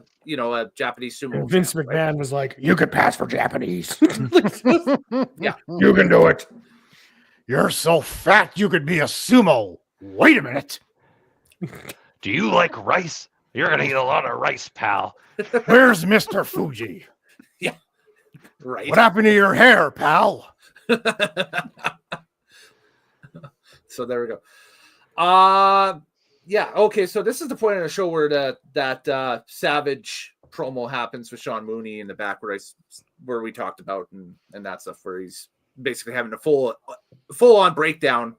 Japanese sumo. And Vince champ, McMahon right? was like, "You could pass for Japanese. Yeah. You can do it." You're so fat you could be a sumo. Wait a minute. Do you like rice? You're gonna eat a lot of rice, pal. Where's Mr. Fuji? Right. What happened to your hair, pal? So there we go. Yeah, okay, so this is the point in the show where that Savage promo happens with Sean Mooney in the back where we talked about and that stuff, where he's basically having a full on breakdown,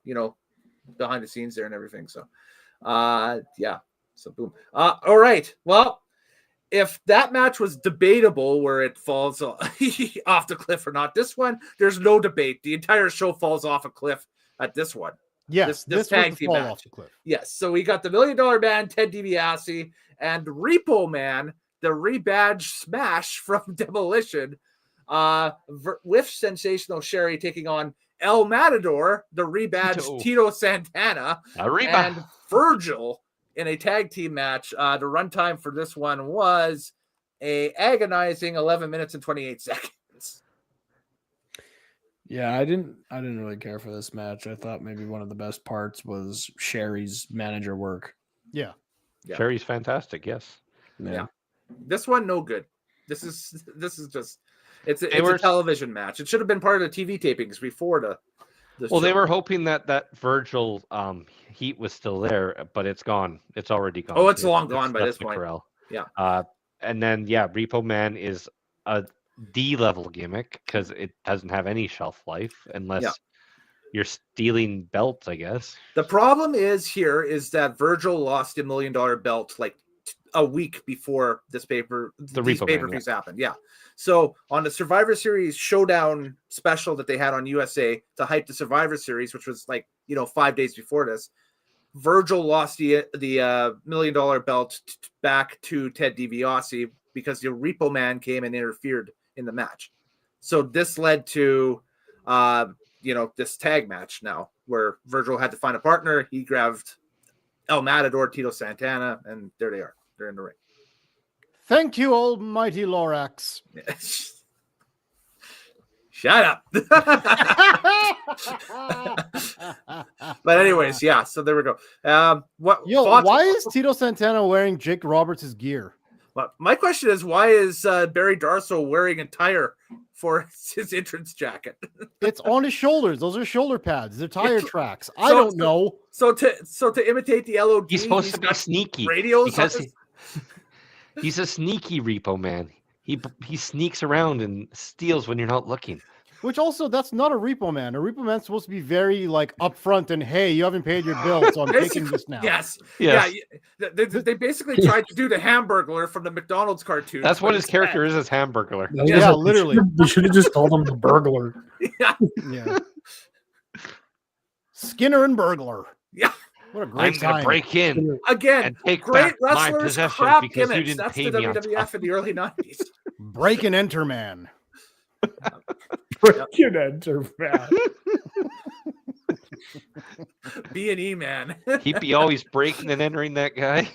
behind the scenes there and everything. So yeah. So boom. All right. Well, if that match was debatable where it falls off the cliff or not, this one, there's no debate. The entire show falls off a cliff at this one. Yes, This this tag was the team fall match. off the cliff. Yes. So we got the $1 Million Man, Ted DiBiase, and Repo Man, the rebadged Smash from Demolition, with Sensational Sherry taking on El Matador, the rebadged Tito Santana, and Virgil in a tag team match. The runtime for this one was a agonizing 11 minutes and 28 seconds. Yeah, I didn't really care for this match. I thought maybe one of the best parts was Sherry's manager work. Yeah. Yeah. Sherry's fantastic. Yes. Yeah. This one, no good. This is just it's a television match. It should have been part of the TV tapings before the Well, they show. were hoping that Virgil heat was still there, but it's gone. It's already gone. Oh, it's long gone by this point. Corral. Yeah. And then Repo Man is a D level gimmick because it doesn't have any shelf life unless you're stealing belts, I guess. The problem is that Virgil lost $1 million belt like a week before these pay-per-views happened. Yeah. So on the Survivor Series Showdown special that they had on USA to hype the Survivor Series, which was 5 days before this, Virgil lost the $1 million belt back to Ted DiBiase because the Repo Man came and interfered in the match. So this led to this tag match now where Virgil had to find a partner. He grabbed El Matador, Tito Santana, and there they are. They're in the ring. Thank you, almighty Lorax. Shut up. But anyways, yeah, so there we go. Why is Tito Santana wearing Jake Roberts' gear? Well, my question is, why is Barry Darsow wearing a tire for his entrance jacket? It's on his shoulders. Those are shoulder pads. They're tire tracks. I don't know. So to imitate the LOD, he's supposed to be sneaky radios because he's a sneaky Repo Man. He sneaks around and steals when you're not looking. Which also, that's not a Repo Man. A Repo Man's supposed to be very upfront and, hey, you haven't paid your bill, so I'm taking this now. Yes. Yeah. They basically tried to do the Hamburglar from the McDonald's cartoon. That's what his character is as Hamburglar. Yeah, literally. They should have just called him the burglar. Yeah. Skinner and Burglar. Yeah. What a great I'm going to break in again. and take Great back my wrestlers, possession crap because you gimmicks. didn't That's pay the me on WWF time. in the early 90s. Break and enter man. Break and enter, man. B&E man. He'd be always breaking and entering that guy.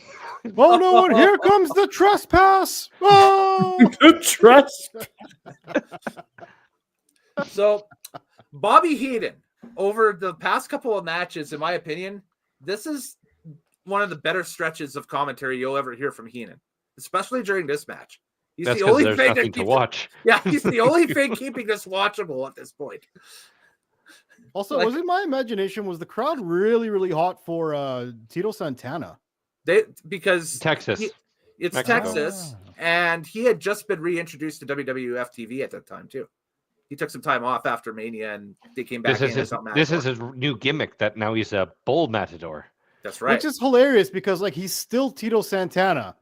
Oh no, and here comes the trespass. Oh, The trust. So Bobby Heenan, over the past couple of matches, in my opinion, this is one of the better stretches of commentary you'll ever hear from Heenan, especially during this match. He's That's the because only there's thing nothing to watch. Yeah, he's the only thing keeping this watchable at this point. also, was it my imagination? Was the crowd really, really hot for Tito Santana? Because Texas. It's Mexico. Texas, and he had just been reintroduced to WWF TV at that time too. He took some time off after Mania, and they came back. This is his new gimmick that now he's a bull matador. That's right. Which is hilarious because he's still Tito Santana,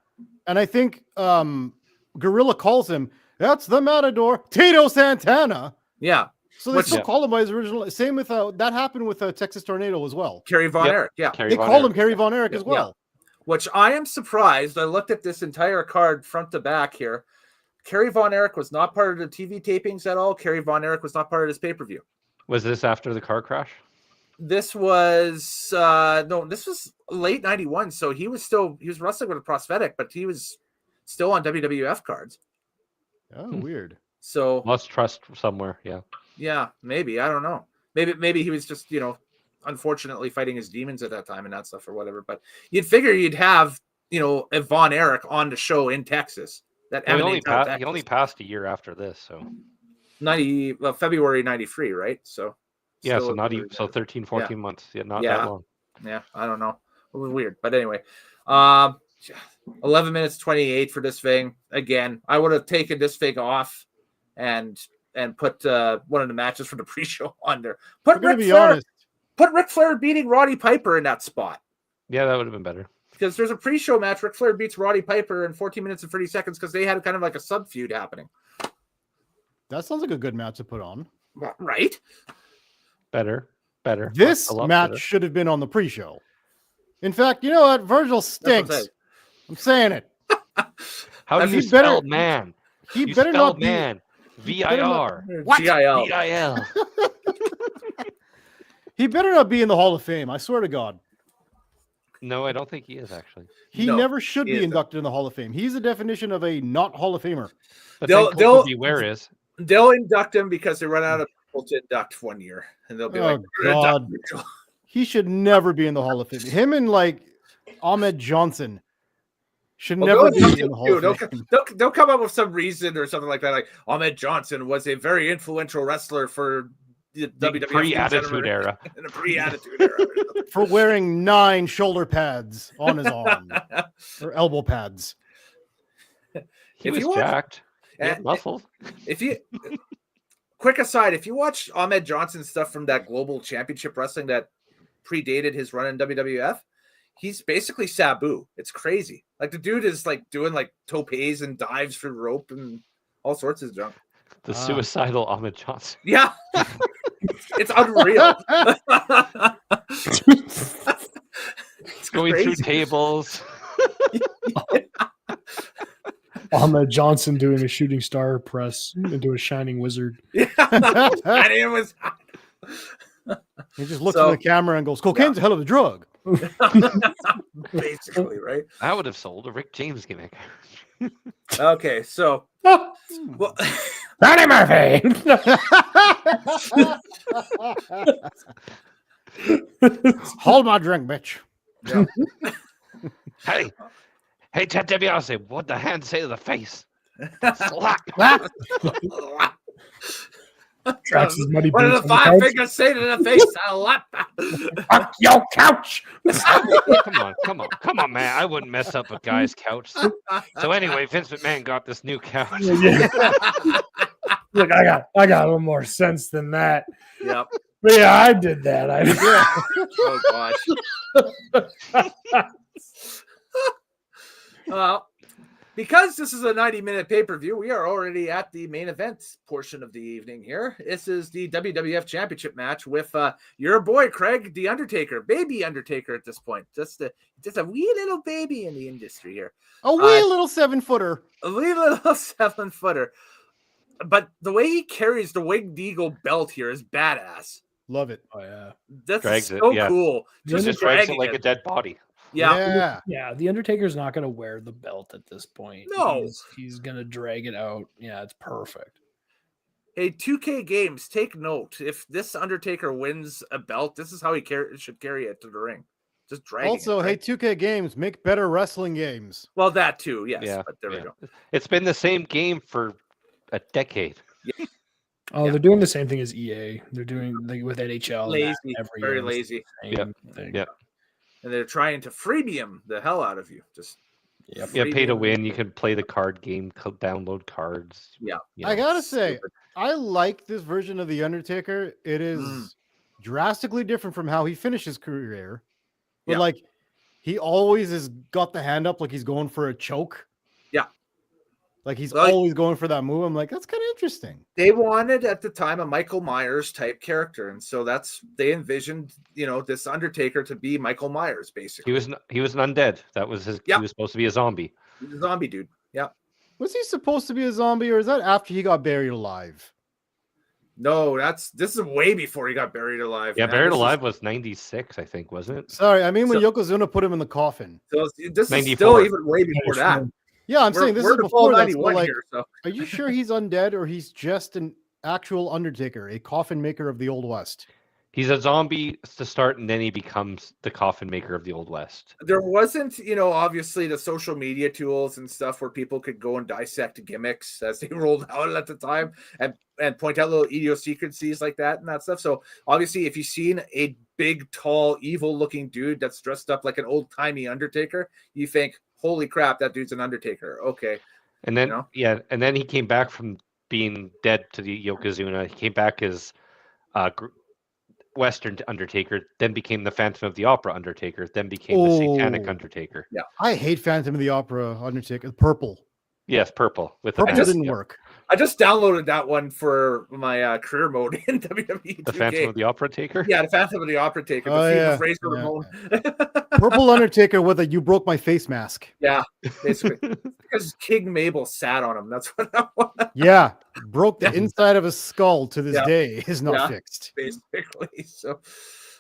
and I think Gorilla calls him That's the Matador, Tito Santana. Yeah, So they Which- still call him by his original. Same with that happened with Texas Tornado as well. Kerry Von Yep. Erich. Yeah, Kerry They Von called Erich. him Kerry Von Erich as Yeah. well. which I am surprised. I looked at this entire card front to back here. Kerry Von Erich was not part of the TV tapings at all. Kerry Von Erich was not part of this pay-per-view. Was this after the car crash? This was no, this was late 91, so he was wrestling with a prosthetic, but he was still on WWF cards. Oh, weird. So Lost trust somewhere. Yeah. yeah, maybe, I don't know. Maybe he was just, unfortunately fighting his demons at that time and that stuff or whatever. But you'd figure you'd have, a Von Erich on the show in Texas. That Well, emanates out of he Texas. only passed a year after this, so February 93, right? So yeah, still so a not bit even of- 13, 14 months. Yeah, not Yeah. that long. Yeah, I don't know. It was weird. But anyway, 11 minutes 28 for this thing. Again, I would have taken this thing off and put one of the matches for the pre-show on there. I'm gonna be honest. Put Ric Flair beating Roddy Piper in that spot. Yeah, that would have been better. Because there's a pre-show match. Ric Flair beats Roddy Piper in 14 minutes and 30 seconds because they had kind of like a sub feud happening. That sounds like a good match to put on. Right? Better. This A lot match better. should have been on the pre-show. In fact, you know what? Virgil That's what I'm stinks. saying. I'm saying it. How do He you better- spell man? He You better spell not be. man. VIR. What? GIL. VIL. He better not be in the Hall of Fame. I swear to God. No, I don't think he is actually. He No, never should he be isn't. inducted in the Hall of Fame. He's the definition of a not Hall of Famer. But They'll- then they'll- Coco Beware is. They'll induct him because they run out of people to induct one year. And they'll be Oh, like, "We're gonna induct God. Mitchell." He should never be in the Hall of Fame. Him and like Ahmed Johnson should Well, never they'll induct be in him the Hall too. of Fame. They'll come up with some reason or something like that. Like Ahmed Johnson was a very influential wrestler for the WWF Pre-attitude era. in the pre-attitude era. For wearing 9 shoulder pads on his arm or elbow pads. He If was you watch- jacked. He Uh, had muscles. If you quick aside, if you watch Ahmed Johnson stuff from that Global Championship Wrestling that predated his run in WWF, he's basically Sabu. It's crazy. Like the dude is like doing like topes and dives through rope and all sorts of junk. The Ah. suicidal Ahmed Johnson. Yeah. It's unreal. It's Going through crazy. tables. Ahmed Johnson doing a shooting star press into a shining wizard. Yeah. And it was He just looks So- at the camera and goes, "Cocaine's a hell of a drug." basically right. I would have sold a Rick James gimmick. Okay, so well, Danny Murphy. Hold my drink, bitch. Hey, Ted DiBiase, what the hand say to the face? Slap. Tracks his muddy what boots did the on the five couch. fingers say to the face? I lap. Fuck your couch. Come on, man. I wouldn't mess up a guy's couch. So anyway, Vince McMahon got this new couch. Yeah. Look, I got a little more sense than that. Yep. But yeah, I did that. Oh gosh. Well, because this is a 90-minute pay-per-view, we are already at the main event portion of the evening here. This is the WWF Championship match with your boy Craig, the Undertaker, baby Undertaker at this point. Just a wee little baby in the industry here. A wee little 7-footer. A wee little 7-footer. But the way he carries the Winged Eagle belt here is badass. Love it. Oh yeah. That's Drags it, so yeah. cool. He Just just drags it dragging like a it. dead body. Yeah. Yeah, the Undertaker's not going to wear the belt at this point. No. He's going to drag it out. Yeah, it's perfect. Hey, 2K Games, take note. If this Undertaker wins a belt, this is how he should carry it to the ring. Just dragging Also, it, hey, right? 2K Games, make better wrestling games. Well, that too, yes. Yeah, But there we yeah. go. It's been the same game for a decade. Oh, Yeah. they're doing the same thing as EA. They're doing like with NHL. Lazy, every very year, it's lazy. the Yep, same thing. yep. And they're trying to freemium the hell out of you. Just Yep. Yeah, pay to freemium. win. You can play the card game, download cards. Yeah. you I know. gotta say, Stupid. I like this version of the Undertaker. It is Mm. drastically different from how he finished his career. But Yeah. like, he always has got the hand up like he's going for a choke. Yeah. Like he's Well, always going for that move. I'm like, that's kind of interesting. They wanted at the time a Michael Myers type character, and so they envisioned, this Undertaker to be Michael Myers, basically. He was an undead. That was his. Yep. He was supposed to be a zombie. He's a zombie dude. Yeah. Was he supposed to be a zombie, or is that after he got buried alive? No, this is way before he got buried alive. Yeah, man. Buried This is- Alive was 96, I think, wasn't it? Sorry, I mean when So- Yokozuna put him in the coffin. So this is 94. still even way before that. Yeah, I'm saying this We're is to before that. So 91 like, here, so. are you sure he's undead or he's just an actual Undertaker, a coffin maker of the Old West? He's a zombie to start, and then he becomes the coffin maker of the Old West. There wasn't, obviously the social media tools and stuff where people could go and dissect gimmicks as they rolled out at the time and point out little idiosyncrasies like that and that stuff. So obviously, if you've seen a big, tall, evil-looking dude that's dressed up like an old-timey Undertaker, you think, holy crap, that dude's an Undertaker. Okay. And then and then he came back from being dead to the Yokozuna. He came back as Western Undertaker, then became the Phantom of the Opera Undertaker, then became the Satanic Oh. Undertaker. Yeah. I hate Phantom of the Opera Undertaker. Purple. Yes, purple with Purple the didn't yeah. work. I just downloaded that one for my career mode in WWE. The 2K. Phantom of the Opera Taker. Yeah, the Phantom of the Opera Taker. Oh, The yeah. Razor Yeah. Ramon. Purple Undertaker with a "you broke my face" mask. Yeah, basically. Because King Mabel sat on him. That's what that was, Yeah, broke the inside of his skull to this Yeah. day is not Yeah. fixed. basically. So,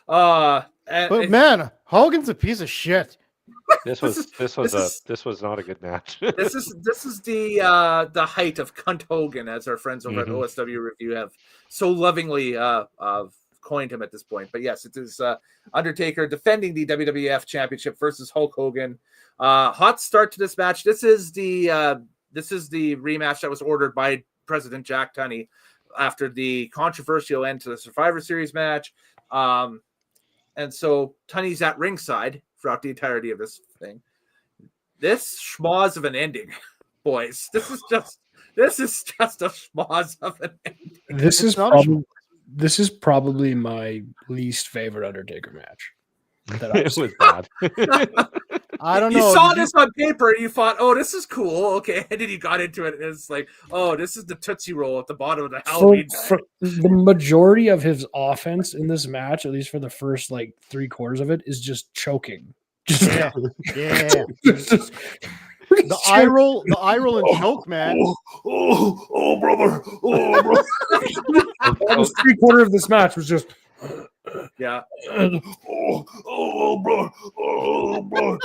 But man, Hogan's a piece of shit. This This was not a good match. this is the height of Cunt Hogan, as our friends over at Mhm. OSW Review have so lovingly coined him at this point. But yes, it is Undertaker defending the WWF Championship versus Hulk Hogan. Hot start to this match. This is the rematch that was ordered by President Jack Tunney after the controversial end to the Survivor Series match. And so Tunney's at ringside throughout the entirety of this thing. This schmoz of an ending, boys. This is just a schmoz of an ending. This is not a probably my least favorite Undertaker match. That I've It seen. was bad. I don't You know. saw Did you- this on paper and you thought, oh, this is cool. Okay. And then you got into it and it's like, oh, this is the Tootsie Roll at the bottom of the Halloween bag. For the majority of his offense in this match, at least for the first like 3/4 of it, is just choking. Just, Yeah. Yeah. just- The eye roll and choke, man. Oh, brother. Oh, brother. That was 3/4 of this match was just. Yeah. Oh, brother. Oh, brother.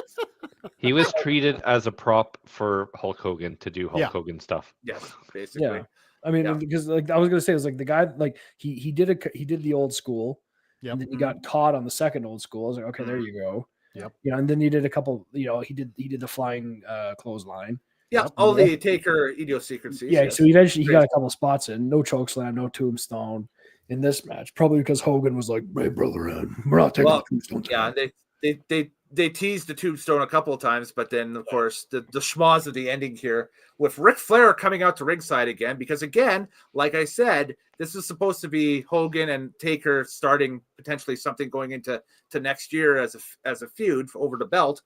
He was treated as a prop for Hulk Hogan to do Hulk Yeah. Hogan stuff. Yes, basically. Yeah. I mean, Yeah. because like I was gonna say, it was like the guy, like he did the old school, Yep. and then he got caught on the second old school. I was like, okay, there you go. Yep. And then he did a couple. He did the flying clothesline. Yeah. All the Taker idiosyncrasies. Yeah, yes. so eventually he got a couple spots in. No chokeslam, no tombstone in this match. Probably because Hogan was like, Hey, brother, we're not taking Well, the tombstone Yeah, tonight. they teased the tombstone a couple of times, but then of course the schmoz of the ending here with Ric Flair coming out to ringside again, because again, like I said, this is supposed to be Hogan and Taker starting potentially something going into next year as a feud over the belt,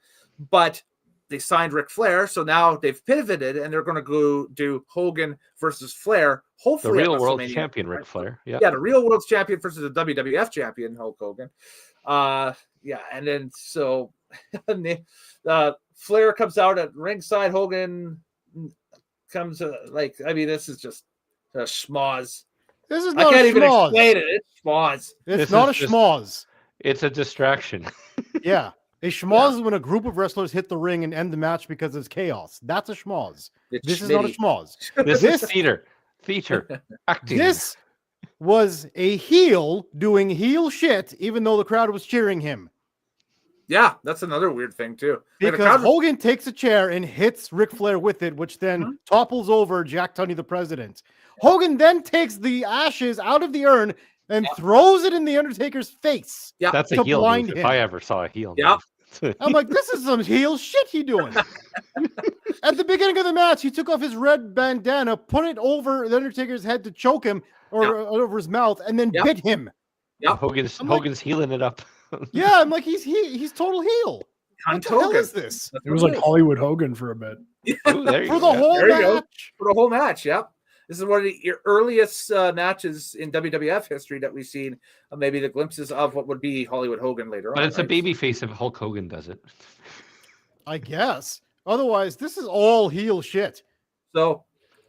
but they signed Ric Flair, so now they've pivoted and they're going to go do Hogan versus Flair. The Hopefully, at real world WrestleMania. champion, Ric Flair. Yeah. Yeah, the real world champion versus the WWF champion, Hulk Hogan. Yeah, and then so Flair comes out at ringside. Hogan comes this is just a schmoz. This is I not can't a even schmoz. explain it. It's schmoz. It's This not a is just- schmoz. It's a distraction. Yeah. A schmoz is when a group of wrestlers hit the ring and end the match because it's chaos. That's a schmoz. It's This is not a schmitty. schmoz. This This- is theater, acting. This was a heel doing heel shit, even though the crowd was cheering him. Yeah, that's another weird thing too. Like, the Because crowd- Hogan takes a chair and hits Ric Flair with it, which then topples over Jack Tunney, the president. Hogan then takes the ashes out of the urn and throws it in the Undertaker's face. yeah, That's a to heel blind move. If him. I ever saw a heel Yeah. move. I'm like, this is some heel shit he doing. At the beginning of the match, he took off his red bandana, put it over the Undertaker's head to choke him or Yeah. over his mouth, and then Yeah. bit him. Yeah. Hogan's I'm like- Hogan's healing it up. Yeah, I'm like, he's total heel. What the hell is this? It was like Hollywood Hogan for a bit. Ooh, there you For the go. whole There you go. match. For the whole match. Yep. This is one of the earliest matches in WWF history that we've seen. Maybe the glimpses of what would be Hollywood Hogan later But on. it's a baby face if Hulk Hogan does it. I guess. Otherwise, this is all heel shit. So,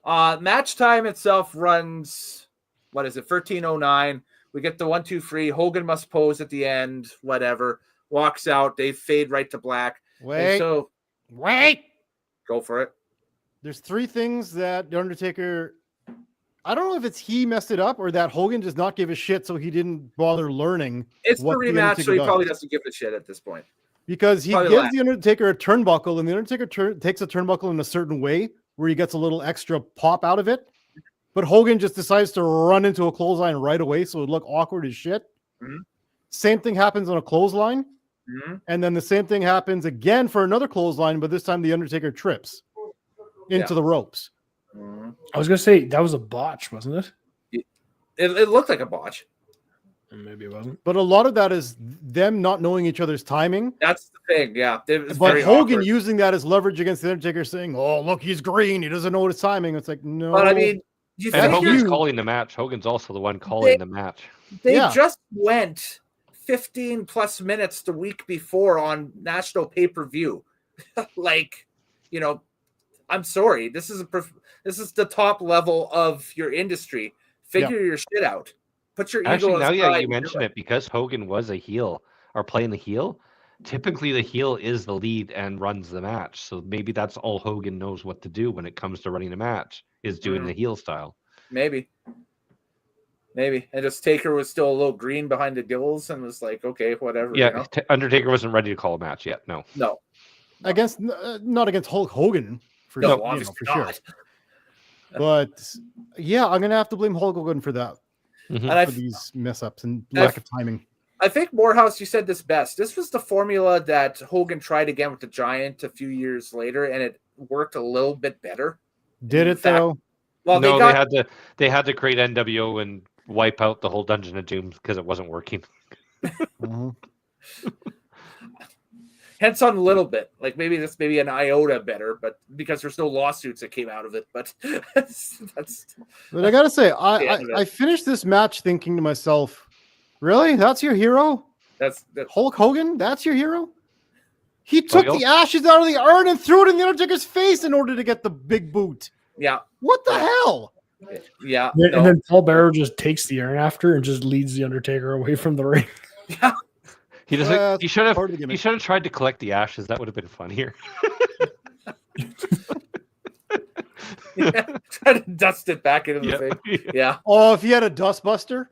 match time itself runs, what is it, 13:09. We get the 1, 2, 3. Hogan must pose at the end, whatever. Walks out. They fade right to black. And Wait. so, go for it. There's 3 things that The Undertaker, I don't know if it's he messed it up or that Hogan does not give a shit, so he didn't bother learning. It's the what The rematch, so Undertaker he does. probably doesn't give a shit at this point. Because he Probably gives that. The Undertaker a turnbuckle, and The Undertaker takes a turnbuckle in a certain way where he gets a little extra pop out of it. But Hogan just decides to run into a clothesline right away, so it would look awkward as shit. Mhm. Same thing happens on a clothesline. Mhm. And then the same thing happens again for another clothesline, but this time The Undertaker trips into Yeah. the ropes. Mhm. I was gonna say that was a botch, wasn't it? It looked like a botch. Maybe it wasn't. But a lot of that is them not knowing each other's timing. That's the thing. Yeah. It was But very Hogan awkward. using that as leverage against The Undertaker, saying, "Oh, look, he's green. He doesn't know his timing." It's like, no. But I mean, you And Thank Hogan's you. calling the match. Hogan's also the one calling the match. they Yeah. just went 15 plus minutes the week before on national pay-per-view. Like, you know, I'm sorry. This is the top level of your industry. Figure your shit out. Put your ego Actually, now aside. you mention it, because Hogan was a heel or playing the heel, typically the heel is the lead and runs the match. So maybe that's all Hogan knows what to do when it comes to running a match, is doing the heel style. Maybe. And just Taker was still a little green behind the gills and was like, okay, whatever. Yeah, You know? Undertaker wasn't ready to call a match yet. No. No. Against not against Hulk Hogan for, No, you know, obviously for sure. not. But yeah, I'm gonna have to blame Hulk Hogan for that, And I for these mess ups and I've- lack of timing. I think Morehouse, you said this best. This was the formula that Hogan tried again with the Giant a few years later, and it worked a little bit better. Did In it fact- though? Well, No, they had to create NWO and wipe out the whole Dungeon of Doom because it wasn't working. Mhm. hence on a little bit. Like maybe an iota better, but because there's no lawsuits that came out of it. But that's But I gotta say, the end of it. I finished this match thinking to myself, really? That's your hero? that. Hulk Hogan? That's your hero? He took you the ashes out of the urn and threw it in the Undertaker's face in order to get the big boot. Yeah, What the hell? yeah. And no. then Paul Bearer just takes the urn after and just leads the Undertaker away from the ring. He doesn't. That's he should have. part of the He gimmick. should have tried to collect the ashes. That would have been funnier. Try to dust it back into the thing. Yeah. Oh, if he had a dustbuster.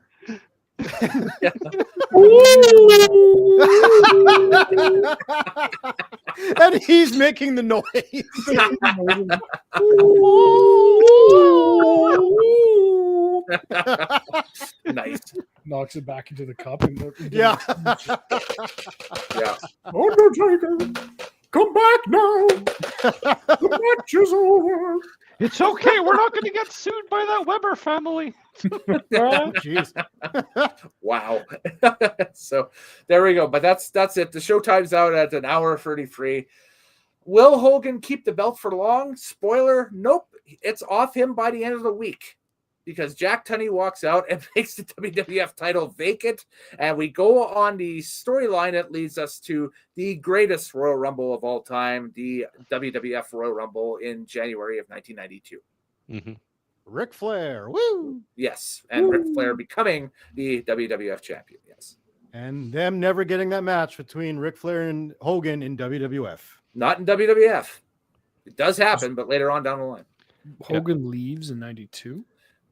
And he's making the noise. Nice. Knocks it back into the cup. And Yeah. Yeah. Undertaker, come back now. The match is over. It's okay. We're not going to get sued by that Weber family. Jeez. Wow. So there we go. But that's it. The show time's out at an hour 33. Will Hogan keep the belt for long? Spoiler, nope. It's off him by the end of the week because Jack Tunney walks out and makes the WWF title vacant. And we go on the storyline that leads us to the greatest Royal Rumble of all time, the WWF Royal Rumble in January of 1992. Mm-hmm. Ric Flair. Woo. Yes. And Ric Flair becoming the WWF champion. Yes. And them never getting that match between Ric Flair and Hogan in WWF. Not in WWF. It does happen, but later on down the line. Hogan leaves in 92.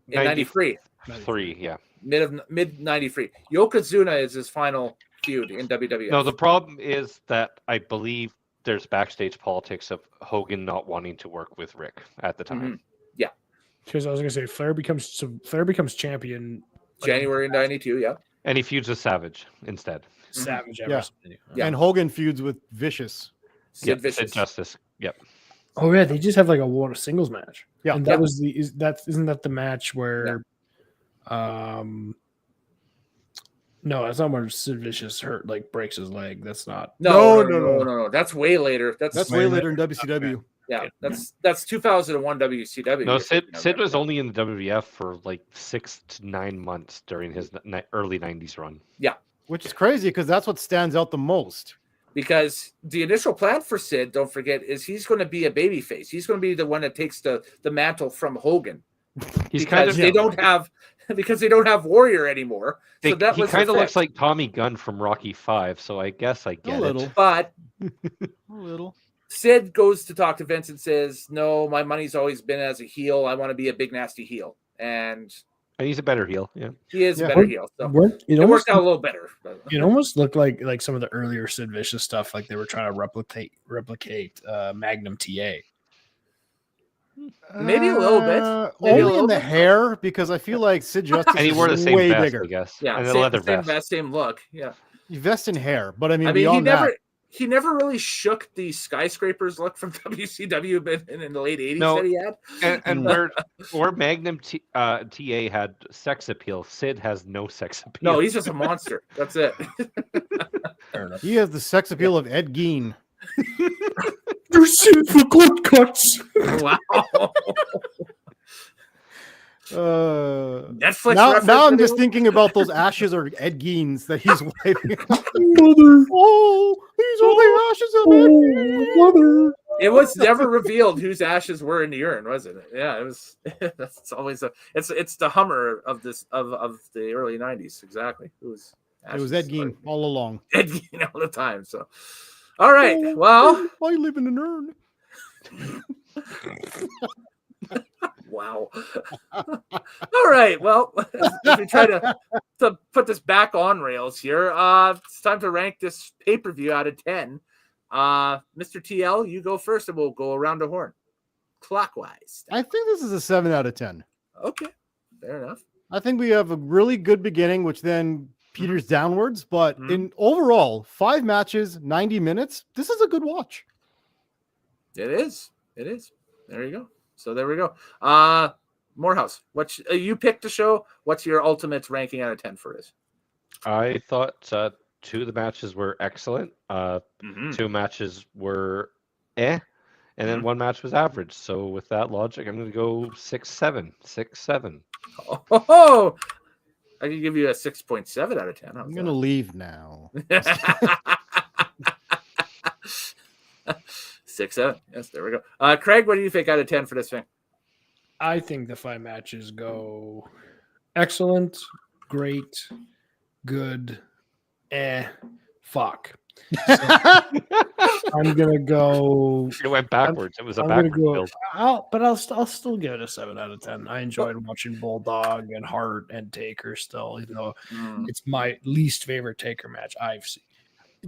In 93. 3, yeah. Mid 93. Yokozuna is his final feud in WWF. No, the problem is that I believe there's backstage politics of Hogan not wanting to work with Rick at the time. Mhm. Because I was gonna say Flair becomes champion. January 92, yeah. And he feuds with Savage instead. Savage Yeah. ever. Yeah. And Hogan feuds with Vicious. Sid Yep, Vicious. Justice. Yep. Oh yeah, they just have like a singles match. Yeah. and that was isn't that the match where, No, that's not where Sid Vicious hurt, like breaks his leg. That's not. No. That's way later. That's way way later in WCW. Yeah, that's 2001 WCW. No, you're Sid thinking of. was only in the WWF for like 6 to 9 months during his early 90s run. Which is crazy because that's what stands out the most. Because the initial plan for Sid, don't forget, is he's going to be a babyface. He's going to be the one that takes the mantle from Hogan. He's Because kind of they don't have Warrior anymore. So that he was kind the of looks fix. like Tommy Gunn from Rocky 5, so I guess I get little. it. But A little. Sid goes to talk to Vince and says, "No, my money's always been as a heel. I want to be a big nasty heel." And And he's a better heel. Yeah. he is Yeah. a better heel. So It it almost worked out a little better. But- It almost looked like some of the earlier Sid Vicious stuff, like they were trying to replicate Magnum TA. Maybe a little bit. Maybe a Only little in the bit. hair because I feel like Sid Justice And he wore the is same way vest, bigger. I guess. Yeah, and the same, leather same vest. vest, same look. Yeah. You vest in hair, but I mean, I mean, beyond he never really shook the skyscrapers look from WCW in the late 80s No. that he had. And where Magnum TA had sex appeal, Sid has no sex appeal. No, he's just a monster. That's it. Fair enough. he has the sex appeal of Ed Gein. You're Sid for good cuts. Wow. Netflix Now reference I'm video? just thinking about those ashes or Ed Gein's that he's wiping. Mother. Oh, these are the ashes of Ed Gein. Mother. It was never revealed whose ashes were in the urine, wasn't it? Yeah, it was. That's always it's the Hummer of the early 90s. Exactly. It was Ed Gein all along. Ed Gein all the time. So, all right. Well, I live in an urn. wow. All right. Well, as we try to put this back on rails here, it's time to rank this pay-per-view out of 10. Mr. TL, you go first, and we'll go around the horn clockwise. I think this is a 7 out of 10. Okay, fair enough. I think we have a really good beginning, which then peters downwards. But Mhm. in overall, 5 matches, 90 minutes. This is a good watch. It is. It is. There you go. So there we go. Morehouse, what you picked the show? What's your ultimate ranking out of 10 for this? I thought 2 of the matches were excellent. Mm-hmm. 2 matches were and then 1 match was average. So with that logic, I'm going to go 6-7. 6-7. Oh, I can give you a 6.7 out of 10. I'm going to leave now. 6-7. Yes, there we go. Craig, what do you think out of 10 for this thing? I think the 5 matches go excellent, great, good, fuck. So I'm gonna go. It went backwards. It was a I'm gonna backwards go. build. I'll still give it a 7 out of 10. I enjoyed watching Bulldog and Hart and Taker still, even though it's my least favorite Taker match I've seen.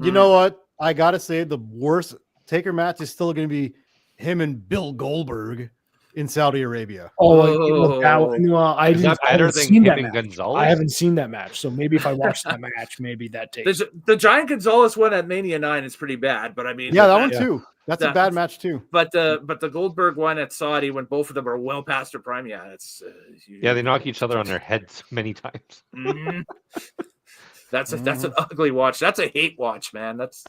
You know what? I got to say, the worst Taker match is still going to be him and Bill Goldberg in Saudi Arabia. I Is that better than him and Gonzalez? I haven't seen that match, so maybe if I watch that match, maybe that takes. The Giant Gonzalez one at Mania 9 is pretty bad, but I mean, Yeah, that one Yeah. too. That's a bad match too. But the Goldberg one at Saudi, when both of them are well past their prime, yeah, it's Yeah, they knock each other on their heads many times. Mhm. That's an ugly watch. That's a hate watch, man. That's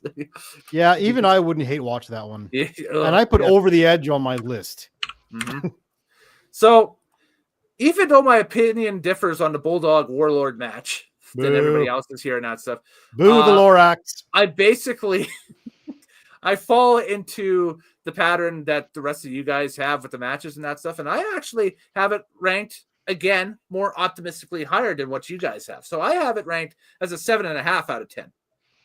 Yeah, even I wouldn't hate watch that one. And I put Yeah. Over the Edge on my list. Mhm. So, even though my opinion differs on the Bulldog Warlord match than Boo. everybody else's here and that stuff, Boo the Lorax. I basically I fall into the pattern that the rest of you guys have with the matches and that stuff, and I actually have it ranked again more optimistically higher than what you guys have. So I have it ranked as a 7.5 out of 10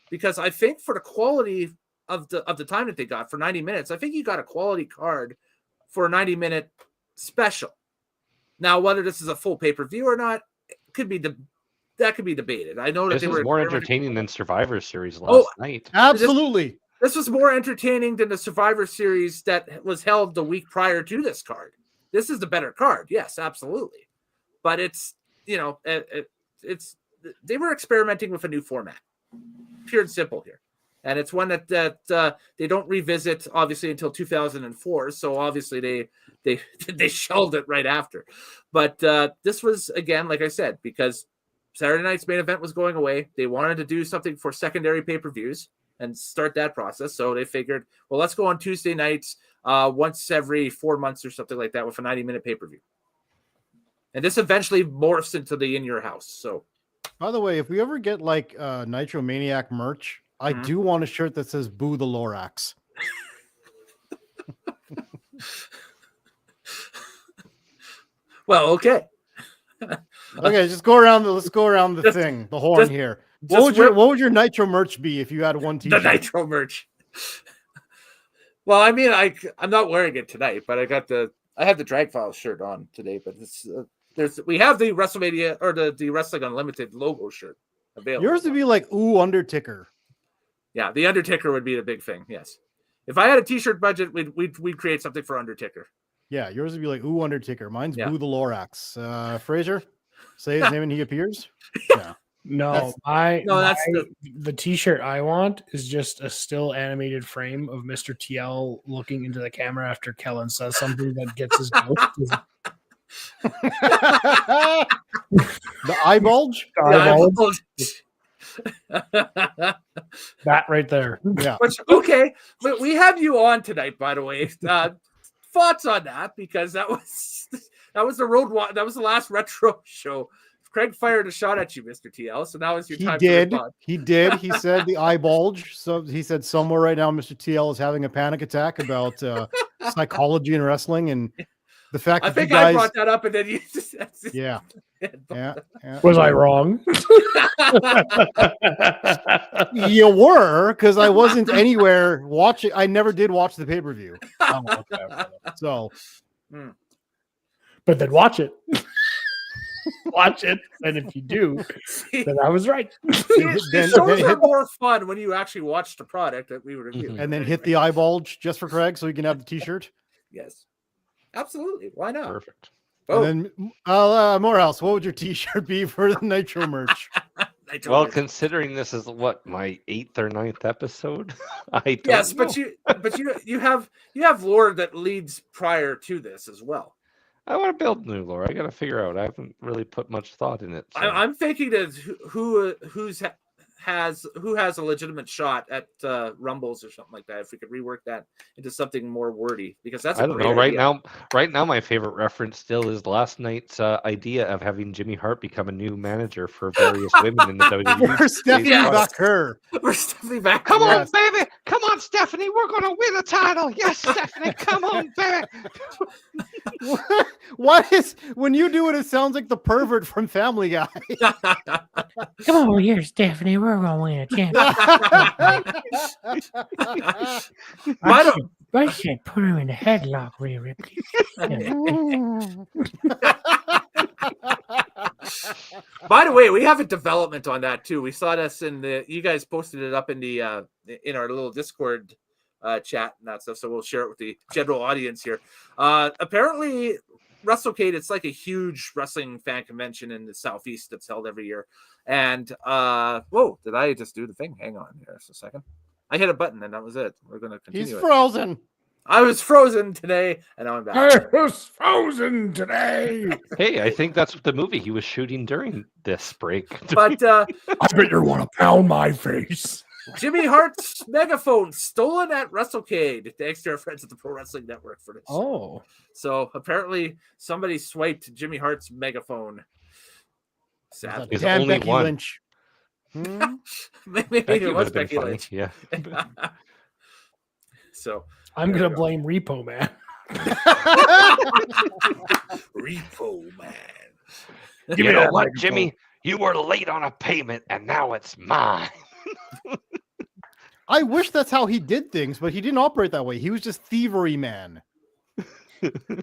because I think for the quality of the time that they got for 90 minutes, I think you got a quality card for a 90-minute special. Now, whether this is a full pay-per-view or not, could be debated. I know that This they was were more experimenting- entertaining than Survivor Series last night. Absolutely. This was more entertaining than the Survivor Series that was held the week prior to this card. This is the better card, yes, absolutely. But it's it's they were experimenting with a new format, pure and simple here, and it's one that they don't revisit obviously until 2004. So obviously they shelved it right after. But this was again, like I said, because Saturday night's main event was going away. They wanted to do something for secondary pay-per-views and start that process. So they figured, well, let's go on Tuesday nights once every 4 months or something like that with a 90-minute pay-per-view. And this eventually morphs into the In Your House. So, by the way, if we ever get like Nitro Maniac merch, I do want a shirt that says "Boo the Lorax." well, okay. Okay, just go around. Let's go around the thing, the horn here. What would your Nitro merch be if you had one The T-shirt? Nitro merch. Well, I mean, I'm not wearing it tonight, but I have the Drag Files shirt on today. But we have the WrestleMania or the Wrestling Unlimited logo shirt available. Yours would be like "Ooh Undertaker." Yeah, the Undertaker would be the big thing. Yes, if I had a T-shirt budget, we'd create something for Undertaker. Yeah, yours would be like "Ooh Undertaker." Mine's Yeah. "Boo the Lorax." Fraser, say his name and he appears. Yeah. No, the T-shirt I want is just a still animated frame of Mr. TL looking into the camera after Kellen says something that gets his goat. The eye bulge. That right there. Yeah. Which, okay, but we have you on tonight, by the way. Thoughts on that? Because that was the last retro show. Craig fired a shot at you, Mr. TL. So now is your time. He did. He said the eye bulge. So he said somewhere right now, Mr. TL is having a panic attack about psychology in wrestling and the fact that I brought that up, and then you just yeah. Was I wrong? You were, because I wasn't anywhere watching. I never did watch the pay-per-view. Oh, okay. So, but then watch it. Watch it, and if you do, then I was right. Then shows are more fun when you actually watch the product that we review. And then hit the eye bulge just for Craig so he can have the T-shirt. Yes, absolutely. Why not? Perfect. Oh. And then Morehouse, what would your T-shirt be for the Nitro merch? Well, considering this is what my 8th or 9th episode, I don't yes, know. but you have lore that leads prior to this as well. I want to build new lore. I got to figure out. I haven't really put much thought in it. So. I'm thinking that who has a legitimate shot at Rumbles or something like that. If we could rework that into something more wordy, because that's I don't know. Right now, my favorite reference still is last night's idea of having Jimmy Hart become a new manager for various women in the WWE. We're Stephanie Baker. We're Stephanie Baker. Come on, baby. Come on, Stephanie. We're going to win a title. Yes, Stephanie. Come on, baby. What is when you do it? It sounds like the pervert from Family Guy. Come over here, Stephanie. We're gonna win a championship. I said, put him in a headlock, Rhea Ripley. By the way, we have a development on that too. We saw this you guys posted it up in the in our little Discord chat and that stuff. So we'll share it with the general audience here. Apparently, WrestleCade, it's like a huge wrestling fan convention in the Southeast that's held every year. And whoa, did I just do the thing? Hang on here just a second. I hit a button and that was it. We're gonna continue. He's frozen. I was frozen today, and now I'm back. I was frozen today. Hey, I think that's the movie he was shooting during this break. But I bet you want to pound my face. Jimmy Hart's megaphone stolen at WrestleCade. Thanks to our friends at the Pro Wrestling Network for this. Oh, so apparently somebody swiped Jimmy Hart's megaphone. Sad. There's Damn only Becky one. Lynch. Maybe Becky it would was have been Becky funny. Lynch. Yeah. So I'm gonna blame Repo Man. Repo Man. You know what, Jimmy? You were late on a payment, and now it's mine. I wish that's how he did things, but he didn't operate that way. He was just Thievery Man.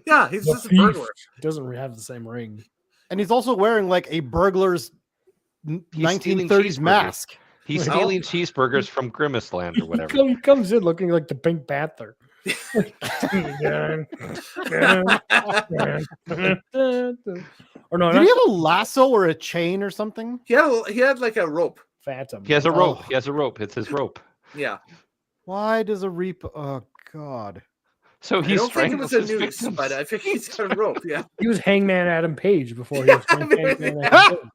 Yeah, he's The just a thief burglar. doesn't have the same ring. And he's also wearing like a burglar's stealing 1930s cheeseburgers. mask. He's stealing cheeseburgers from Grimace Land or whatever. He comes in looking like the Pink Panther. Or no, Did he have a lasso or a chain or something? He had like a rope. Phantom. He has a rope. Oh. He has a rope. It's his rope. Yeah. Why does a reap? Oh God! So I he don't think it strangles was a his noose, victims. but I think he's got a rope. Yeah. He was Hangman Adam Page before he was Hangman Adam Page.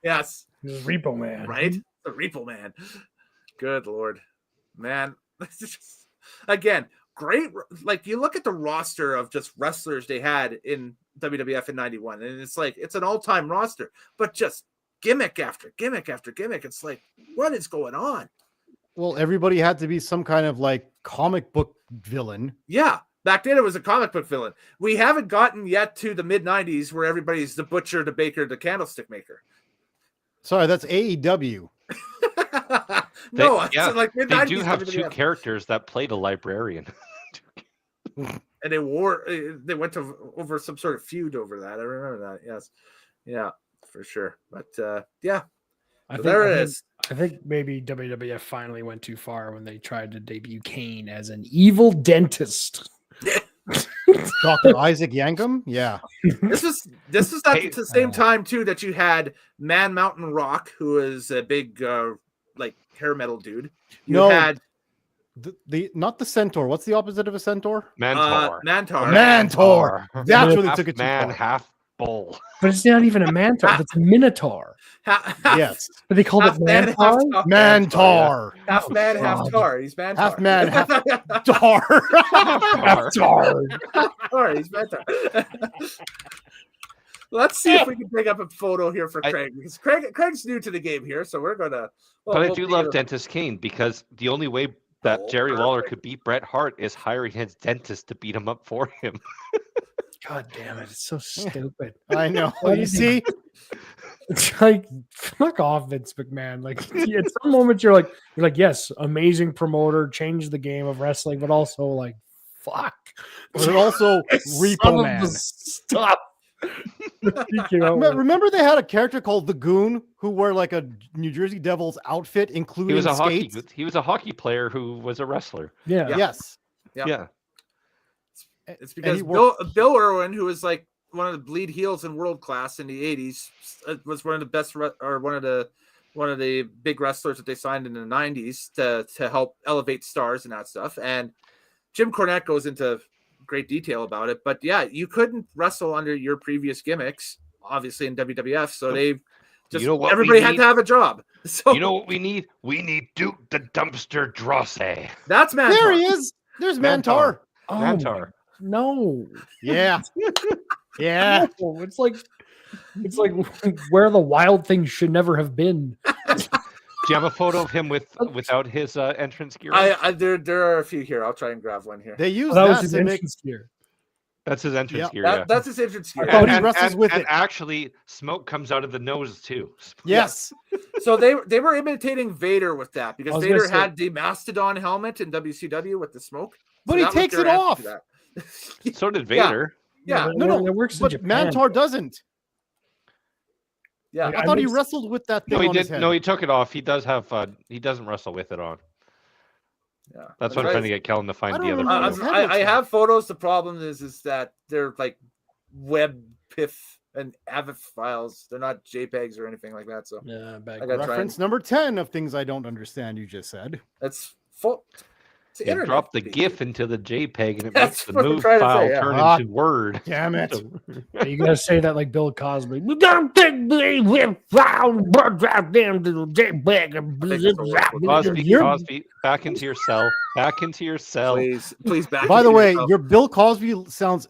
Yes, Repo Man. right? The Repo Man. Good Lord, man. This is just, again, great. Like, you look at the roster of just wrestlers they had in WWF in '91, and it's like it's an all-time roster, but just gimmick after gimmick after gimmick. It's like, what is going on? Well, everybody had to be some kind of like comic book villain. Yeah, back then it was a comic book villain. We haven't gotten yet to the mid '90s where everybody's the butcher, the baker, the candlestick maker. Sorry, that's AEW. No, They- it's yeah, like mid They '90s. do have two WWF. characters that played a librarian. And they went over some sort of feud over that. I remember that. Yes, yeah, for sure. But yeah, I so think, there I it think- is. I think maybe WWF finally went too far when they tried to debut Kane as an evil dentist. Dr. Isaac Yankum? Yeah. This is at Hey, the same time too that you had Man Mountain Rock, who is a big like hair metal dude. You No, had The not the centaur. What's the opposite of a centaur? Mantor. Mantar. Mantor. That's where they Half took it too man, far. half bull. But it's not even a Mantar, it's a Minotaur. Yes. But they called half it man, Mantar? half tar. Mantar. Half man, half God. tar. He's Mantar. Half man, half Tar. Mantar. Tar. He's Mantar. Let's see if we can bring up a photo here for Craig, because Craig's new to the game here, so we're gonna. But I do love Dentist Kane because the only way that Oh, Jerry Lawler perfect. could beat Bret Hart is hiring his dentist to beat him up for him. God damn it. It's so stupid. I know. You see? It's like, fuck off, Vince McMahon. Like, at some moments you're like, yes, amazing promoter, changed the game of wrestling, but also like, fuck. But also Son Repo of Man. the Stop. He came out with- Remember they had a character called the Goon who wore like a New Jersey Devils outfit, including He was a skates. he was a hockey player who was a wrestler. yeah. Yes. Yeah. Yeah. It's And because he Bill Irwin, who was like one of the bleed heels in world class in the '80s, was one of the best or one of the big wrestlers that they signed in the '90s to help elevate stars and that stuff. And Jim Cornette goes into great detail about it. But yeah, you couldn't wrestle under your previous gimmicks, obviously in WWF. So they just You know what we everybody had need? to have a job. So You know what we need? We need Duke the Dumpster Drosse. that's man. There he is. There's Mantar. Oh, Mantar. no. Yeah. Yeah. No, it's like where the wild thing should never have been. Do you have a photo of him without his entrance gear? on? There are a few here. I'll try and grab one here. They use That was that his to make entrance gear. That's his entrance Yep. gear. Yeah. That's his entrance gear. I thought he wrestles and, with and it. actually, smoke comes out of the nose too. Yes. So they were imitating Vader with that I because was gonna Vader say- had the Mastodon helmet in WCW with the smoke. But So he that was takes their it answer off. to that. So did Yeah. Vader. Yeah, but No, no, it works in But Japan. Mantar doesn't. yeah. Like, I thought he mixed- wrestled with that thing No, he on his did. head. No, he took it off. He does have. He doesn't wrestle with it on. Yeah. That's what I'm right. trying to get Kellen to find I the don't other. remember photo. his head I looks have photos. The problem is that they're like web piff and AVIF files. They're not JPEGs or anything like that. So Yeah, back I got try Reference number 10 of things I don't understand, you just said. that's full. It's the You internet, drop the baby. GIF into the JPEG and it That's makes the what I'm move trying to say, file yeah. turn Ah, into Word. Damn it. you gotta say that like Bill Cosby. We don't think we found birds out there to the JPEG. Cosby, back into your cell. Back into your cell. Please back. By the into way, yourself. your Bill Cosby sounds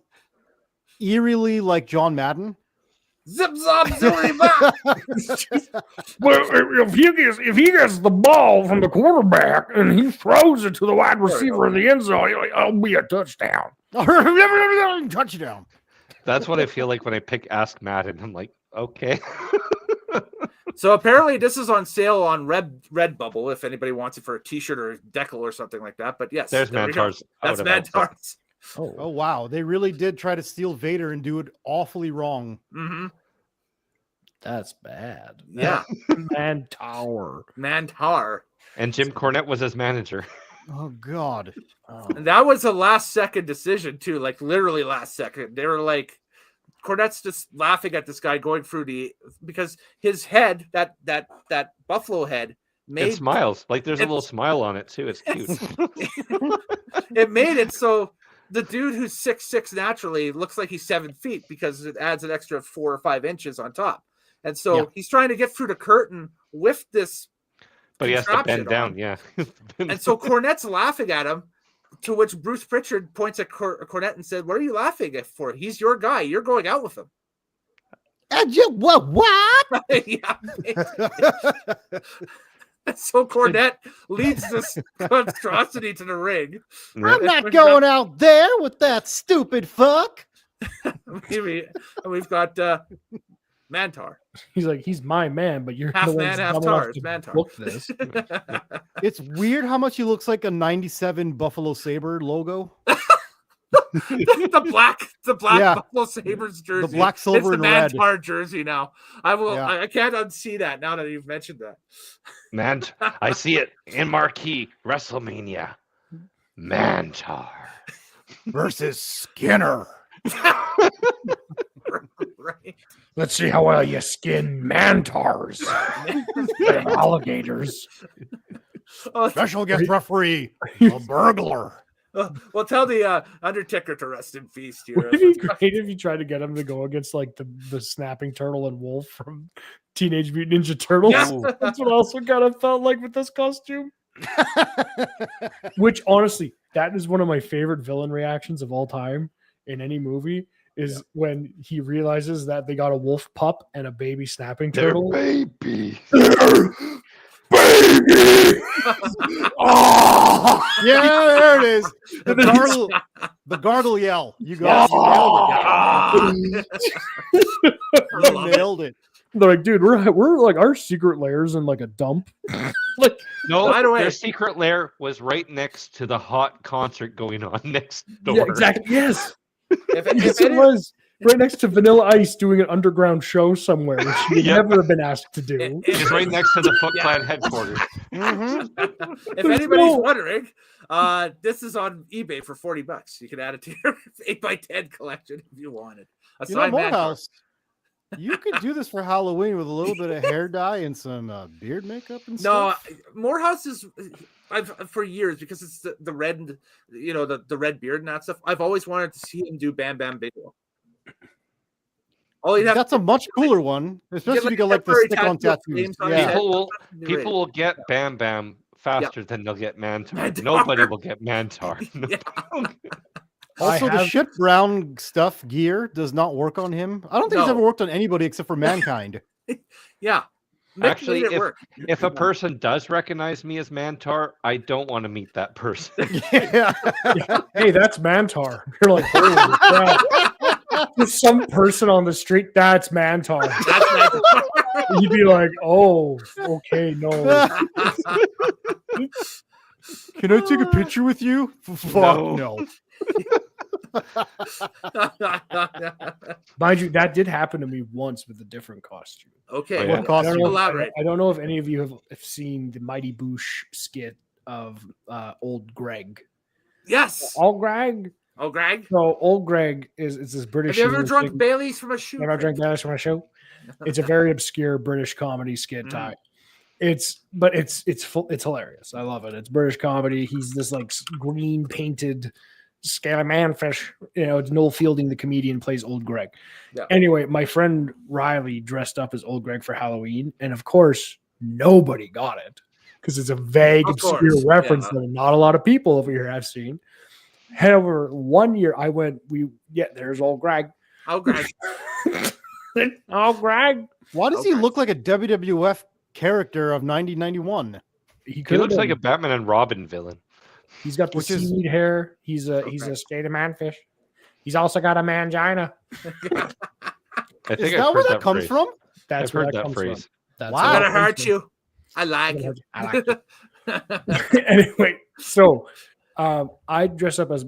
eerily like John Madden. zip zop zoom bop. Well, if he gets the ball from the quarterback and he throws it to the wide receiver in the end zone, it'll be a touchdown. Touchdown. That's what I feel like when I pick Ask Madden. I'm like, okay. So apparently this is on sale on Redbubble if anybody wants it for a T-shirt or a decal or something like that. But yes, There's there we go. Mantar's. That's out of outfit. Mantar's. Oh, wow. They really did try to steal Vader and do it awfully wrong. Mm-hmm. That's bad. Yeah, Man Tower. Mantar. And Jim Cornette was his manager. Oh, God. Oh. And that was a last second decision too, like literally last second. They were like, Cornette's just laughing at this guy going through because his head, that buffalo head, It made smiles. Like there's a little it's- smile on it too. It's cute. it made it so the dude who's 6'6" naturally looks like he's 7 feet because it adds an extra 4 or 5 inches on top. And so he's trying to get through the curtain with this. But he has to bend down, on. yeah. And so Cornette's laughing at him, to which Bruce Pritchard points at Cornette and said, "What are you laughing at for? He's your guy. You're going out with him." And you what? Yeah. And so Cornette leads this monstrosity to the ring. I'm not going out there with that stupid fuck. We've got Mantar. He's like, he's my man, but you're Half the man, ones half dumb tar. enough It's to Mantar. book this. It's weird how much he looks like a 97 Buffalo Sabre logo. the black Yeah. Buffalo Sabres jersey. The black, silver, it's the and red. Mantar jersey now. I will. Yeah. I can't unsee that now that you've mentioned that. I see it in marquee WrestleMania. Mantar. Versus Skinner. Right. Let's see how well you skin mantars, alligators. Oh, Special guest referee, a burglar. well, tell the Undertaker to rest in peace, here. Would it be great if you tried to get him to go against like the snapping turtle and wolf from Teenage Mutant Ninja Turtles? Yeah. That's what also kind of felt like with this costume. Which honestly, that is one of my favorite villain reactions of all time in any movie. Is when he realizes that they got a wolf pup and a baby snapping turtle. baby. Oh, yeah, there it is. The gargle yell. You got it. You nailed it. They're like, dude, we're like our secret lairs in like a dump. Like, No, By the way- their secret lair was right next to the hot concert going on next door. yeah, exactly. Yes. If Yes, it any- was right next to Vanilla Ice doing an underground show somewhere, which she would Yeah. never have been asked to do. It's right next to the Foot Yeah. Clan headquarters. if There's anybody's no- wondering, this is on eBay for $40. You can add it to your 8x10 collection if you wanted. A You know, signed Mantar. Morehouse, you could do this for Halloween with a little bit of hair dye and some beard makeup and No, stuff. Morehouse is. I've for years because it's the red, the red beard and that stuff. I've always wanted to see him do Bam Bam Bigelow. All you'd have That's a much cooler one, especially if you got like the temporary stick-on tattoo of tattoos. names on his Yeah. head. People will get Bam Bam faster than they'll get Mantar. Mantar. Nobody will get Mantar. Yeah. Also, I the have- shit brown stuff gear does not work on him. I don't think it's No. ever worked on anybody except for Mankind. Yeah. Mick Actually, made it work. If a person does recognize me as Mantar, I don't want to meet that person. Yeah. Hey, that's Mantar. You're like, holy crap. There's some person on the street, that's Mantar. You'd be like, oh, okay, no. Can I take a picture with you? Fuck no. Mind you, that did happen to me once with a different costume. Okay. Oh, yeah. well, What costume? elaborate. I don't know if any of you have seen the Mighty Boosh skit of Old Greg. Yes. Old Greg. Oh, Greg. So Old Greg is this Have British. you ever humor drunk thing. Bailey's from a shoe? Have I drank Banish from a show? It's a very obscure British comedy skit type. It's full. It's hilarious. I love it. It's British comedy. He's this like green painted scaly manfish. It's Noel Fielding, the comedian, plays Old Greg. Yeah. Anyway, my friend Riley dressed up as Old Greg for Halloween, and of course, nobody got it because it's a vague, Of obscure course, reference yeah. that not a lot of people over here have seen. However, one year I went, there's Old Greg. Oh, Greg. Oh, Greg. Why does he Okay. look like a WWF character of 1991? He He could looks like a Batman and Robin villain. He's got the which is- seaweed hair. He's a skater manfish. He's also got a mangina. I Is think I've that heard where that comes phrase. from? That's I've where heard that comes phrase. From. That's Wow. where I'm that gonna comes hurt from. you. I like it. I like it. Anyway, so I dressed up as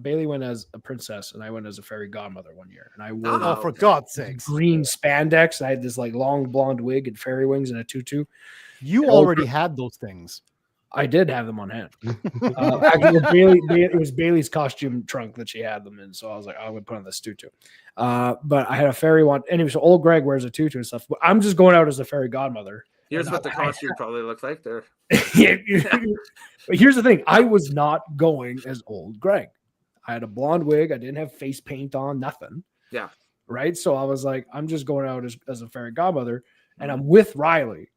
Bailey went as a princess, and I went as a fairy godmother one year, and I wore Oh, Oh, for God's sakes. green spandex. I had this like long blonde wig and fairy wings and a tutu. You Oh, already had those things. I did have them on hand. Actually, it was Bailey's costume trunk that she had them in, so I was like, I would put on this tutu. But I had a fairy one. Anyway, so Old Greg wears a tutu and stuff. But I'm just going out as the fairy godmother. Here's what the costume probably looks like there. But here's the thing: I was not going as Old Greg. I had a blonde wig. I didn't have face paint on. Nothing. Yeah. right? So I was like, I'm just going out as a fairy godmother, and I'm with Riley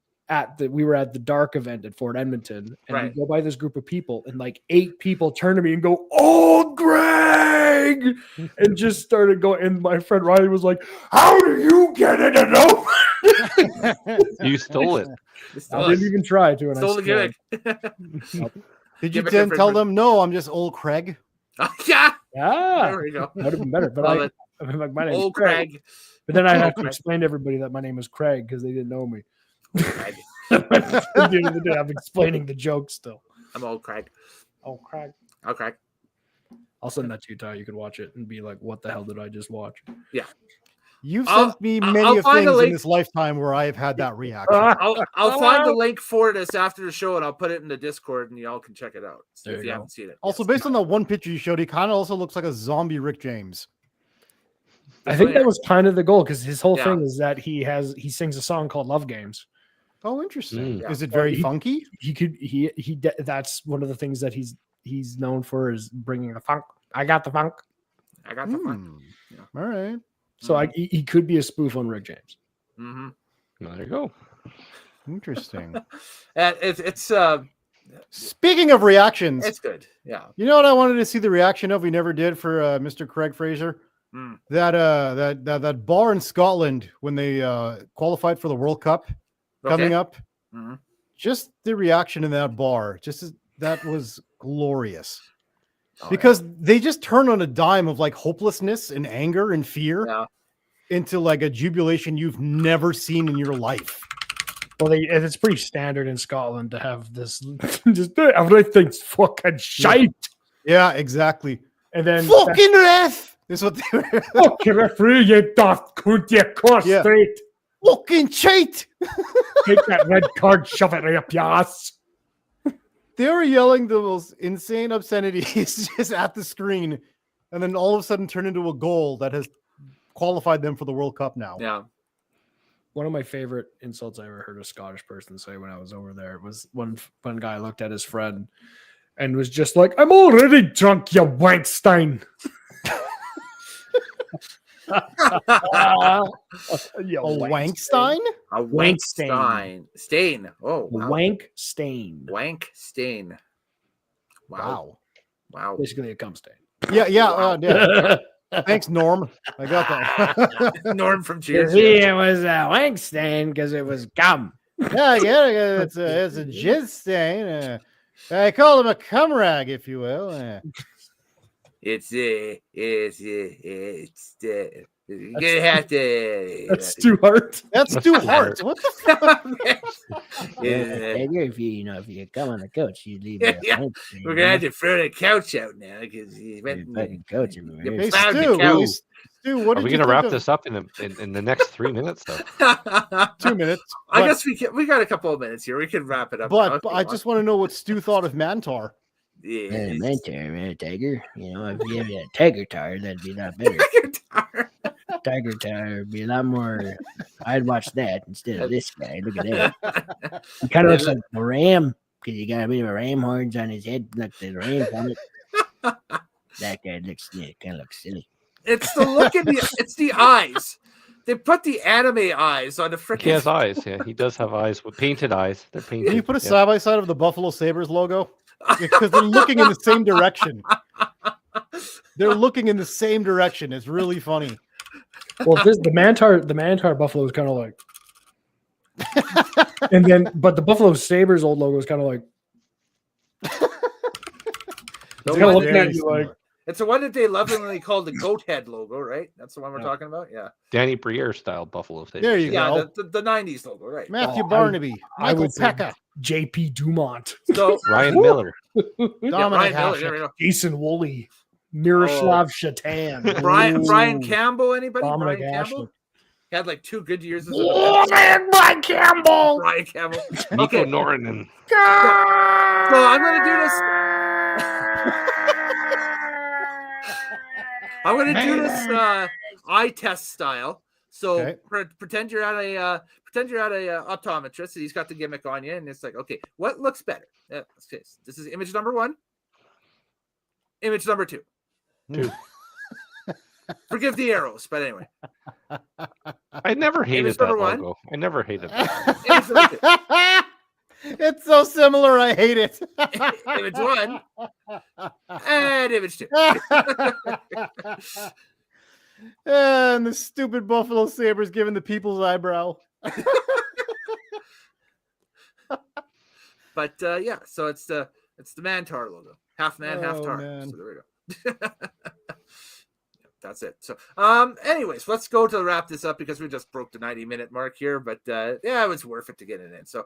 we were at the Dark event at Fort Edmonton, and Right. we go by this group of people, and like 8 people turn to me and go, "Oh, Greg!" and just started going. And my friend Riley was like, "How do you get it and know?" You stole it. I didn't even try to, and Stole I the gimmick. Did you Give it then to tell everybody. them, no, I'm just old Craig? Yeah, Yeah, there we go. that would have been better. But Love it. I'm like, my name's Old Craig. Craig. But then I have to Craig. explain to everybody that my name is Craig because they didn't know me. Craig. At the end of the day, I'm explaining the joke still. I'm old Craig. Oh, Craig. Old Craig. I'll send that to you, Ty. You can watch it and be like, what the hell did I just watch? You've I'll- sent me I'll many of find a things in link. this lifetime where I have had that reaction. I'll find the link for this after the show and I'll put it in the Discord and y'all can check it out There if you you go. haven't seen it. Also, Yes. based on that one picture you showed, he kind of also looks like a zombie Rick James. I think that was kind of the goal because his whole Yeah. thing is that he sings a song called Love Games. Oh, interesting. Mm. Is it very He- funky? That's one of the things that he's known for is bringing the funk. I got the funk. I got the fun. All right. So he could be a spoof on Rick James. Mm-hmm. There you go. Interesting. And it's Speaking of reactions, it's good. Yeah. you know what I wanted to see the reaction of? We never did for Mr. Craig Fraser. Mm. That bar in Scotland when they qualified for the World Cup coming Okay. up. Mhm. Just the reaction in that bar, that was glorious. Oh, yeah. Because they just turn on a dime of like hopelessness and anger and fear Yeah. into like a jubilation you've never seen in your life. Well, it's pretty standard in Scotland to have this. Just everything's fucking shite, Yeah, exactly. and then Fucking ref is what they were. fucking referee, you daft cunt, you cross Yeah. straight. Fucking cheat. Take that red card, shove it up your ass. They were yelling the most insane obscenities just at the screen, and then all of a sudden turn into a goal that has qualified them for the World Cup now. Yeah. One of my favorite insults I ever heard a Scottish person say when I was over there was one guy looked at his friend and was just like, "I'm already drunk, you wankstein." You A Wankstein? A Wank Wankstein. Stain. Oh, wow. Wank stain. Wank stain. Wow. Wow. Wow. Basically a cum stain. Yeah. Yeah. Thanks, Norm. I got that. Norm from Cheers. It was a wank stain because it was gum. yeah. It's a jizz stain. I call him a cum rag, if you will. It's you're gonna have to. That's too hard. That's too hard. What the fuck? Yeah. If you come on the coach, you leave the Yeah. We're gonna have to throw the couch out now because he went. fucking coach. Yeah, Hey, found the Stu, cow. Stu, what Are did we you going to think wrap of- this up in the next 3 minutes, though? 2 minutes. I but- guess we got a couple of minutes here. We can wrap it up. now But if you I want. just want to know what Stu thought of Mantar. Yeah, Man, it's- man, tiger. You know, if you had a tiger tire, that'd be a lot better. Guitar. Tiger tire would be a lot more. I'd watch that instead of this guy. Look at that. He kind of looks like a ram because he got a bit of a ram horns on his head, like the ram on it. That guy looks kind of looks silly. It's the look in the. It's the eyes. They put the anime eyes on the freaking. He has eyes. Yeah, he does have eyes with painted eyes. They're painted. Can you put a yeah. side by side of the Buffalo Sabres logo? Because they're looking in the same direction. They're looking in the same direction. It's really funny. Well, the Mantar Buffalo is kind of like, and then, but the Buffalo Sabres old logo is kind of like, The it's kind of one looking that at you like, It's the one that they lovingly called the goat head logo, right? That's the one we're Yeah. talking about. Yeah, Danny Briere style Buffalo Sabres. There you yeah, go. the '90s logo, right? Matthew Oh, Barnaby, I Michael would say Pekka, JP Dumont, So Ryan Miller. yeah, Dominic Ryan Miller, there we Hasek. go. Jason Woolley, Miroslav Shatan, Brian Ooh. Campbell, anybody? Dominic Brian Campbell Ashley. He had like 2 good years as a Brian Campbell. Brian Campbell. Nico Okay, Norinen. so I'm gonna do this. I'm gonna do this eye test style. So Okay. pretend you're at a optometrist, and he's got the gimmick on you, and it's like, okay, what looks better? Okay, this is image number 1. Image number 2. Forgive the arrows, but anyway. I never hated Image that number one. logo. I never hated that. It's so similar. I hate it. Image 1 and image 2. And the stupid Buffalo Sabres giving the people's eyebrow. But yeah, so it's the Mantar logo. Half man, half Oh, tar. man. So there we go. That's it. So anyways, let's go to wrap this up because we just broke the 90-minute mark here, but yeah, it was worth it to get it in. So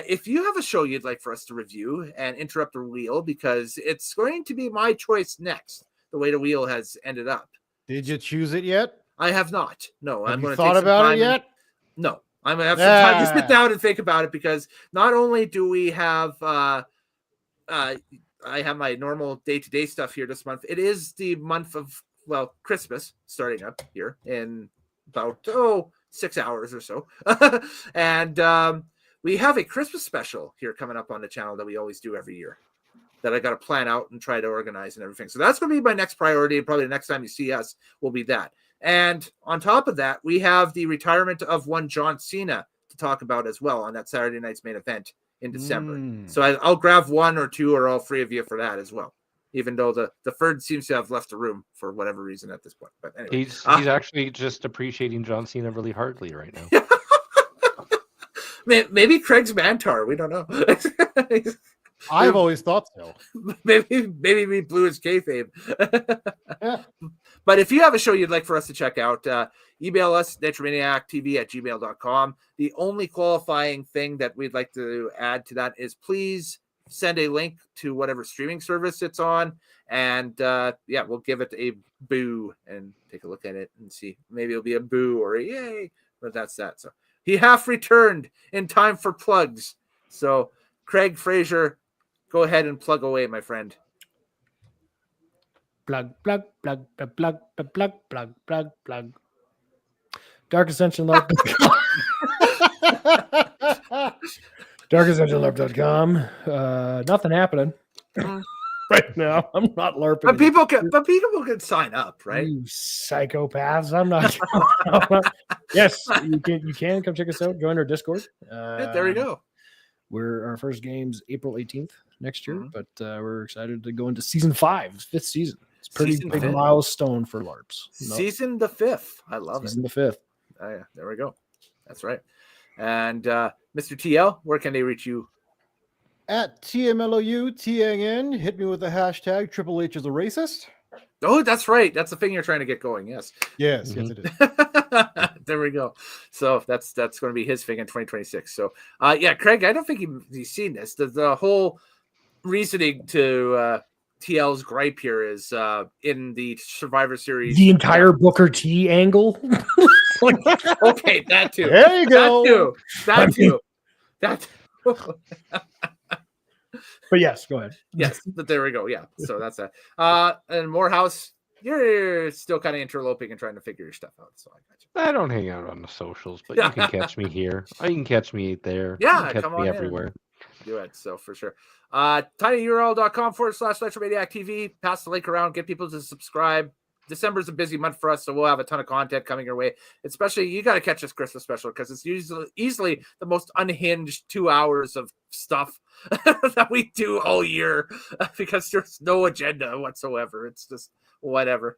if you have a show you'd like for us to review and interrupt the wheel, because it's going to be my choice next, the way the wheel has ended up. Did you choose it yet? I have not. No, Have I'm you going to thought take some about time it yet? No, I'm gonna have some time to sit Ah. down and think about it, because not only do we have I have my normal day-to-day stuff here this month. It is the month of Christmas starting up here in about 6 hours or so. And we have a Christmas special here coming up on the channel that we always do every year, that I got to plan out and try to organize and everything. So that's going to be my next priority. And probably the next time you see us will be that. And on top of that, we have the retirement of one John Cena to talk about as well on that Saturday night's main event in December. So I'll grab one or two or all three of you for that as well, even though the third seems to have left the room for whatever reason at this point. But anyway, He's actually just appreciating John Cena really hardly right now. maybe Craig's Mantar. We don't know. I've always thought so. maybe we blew his kayfabe. But if you have a show you'd like for us to check out, email us, NatureManiacTV@gmail.com. The only qualifying thing that we'd like to add to that is please send a link to whatever streaming service it's on. And yeah, we'll give it a boo and take a look at it and see. Maybe it'll be a boo or a yay, but that's that. So he half returned in time for plugs. So Craig Fraser, go ahead and plug away, my friend. Plug, plug, plug, plug, plug, plug, plug, plug, plug, plug. DarkAscensionLarp.com. DarkAscensionLarp.com. Nothing happening right now. I'm not LARPing. But people can sign up, right? You psychopaths. I'm not. Yes, you can come check us out. Join our Discord. Yeah, there we go. Our first game's April 18th next year, but we're excited to go into season 5, 5th season. It's a pretty Season big 5. milestone for LARPs. Season the 5th. I love Season it. the 5th. Oh, yeah, there we go. That's right. And Mr. TL, where can they reach you? At TMLOUTNN, hit me with the hashtag Triple H is a racist. Oh, that's right. That's the thing you're trying to get going. Yes. Yes, yes, it is. There we go. So that's going to be his thing in 2026. So yeah, Craig, I don't think you've seen this. The whole reasoning to TL's gripe here is in the Survivor Series. The entire Booker T angle. Okay, that too. There you go. That too. That too. But yes, go ahead. Yes, but there we go. Yeah. So that's that. And Morehouse, you're still kind of interloping and trying to figure your stuff out. So I got you. I don't hang out on the socials, but you can catch me here. You can catch me there. Yeah, you can catch come me on in. everywhere. Do it. So for sure. tinyurl.com/NatureManiacTV. Pass the link around, get people to subscribe. December's a busy month for us, so we'll have a ton of content coming your way. Especially, you got to catch this Christmas special because it's easily the most unhinged 2 hours of stuff that we do all year because there's no agenda whatsoever. It's just whatever.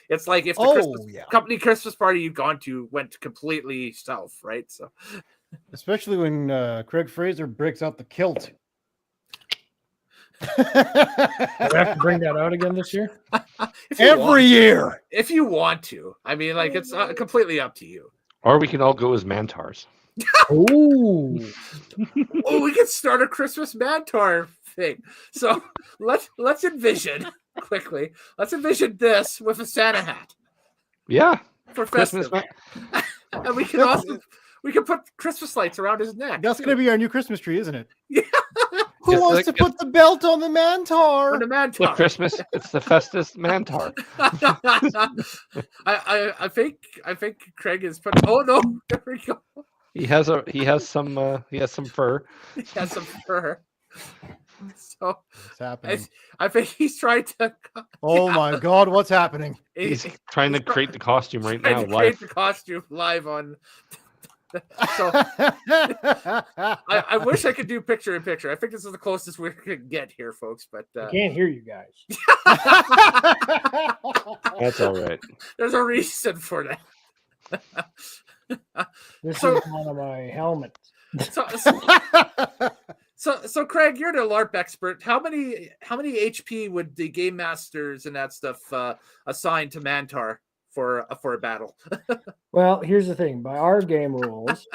It's like if the company Christmas party you've gone to went completely south, right? So, especially when Craig Fraser breaks out the kilt. Do we have to bring that out again this year? Every year. If you want to. I mean, like, it's completely up to you. Or we can all go as Mantars. Oh, we could start a Christmas Mantar thing. So let's envision quickly. Let's envision this with a Santa hat Yeah. for Christmas. festive. And we can put Christmas lights around his neck. That's going to be our new Christmas tree, isn't it? Yeah. Who It's wants like- to put the belt on the Mantar? On the For Mantar. Christmas, it's the Festus Mantar. I think Craig is putting. Oh no! There we go. He has some fur. He has some fur. So What's happening? I think he's trying to. Oh my God, what's happening? He's trying to create the costume right trying now to create live. the costume live on. So I wish I could do picture in picture. I think this is the closest we can get here, folks. But I can't hear you guys. That's all right. there's a reason for that. This So- is one of my helmets. So Craig, you're the LARP expert. How many HP would the game masters and that stuff assign to Mantar for a battle? Well, here's the thing. By our game rules,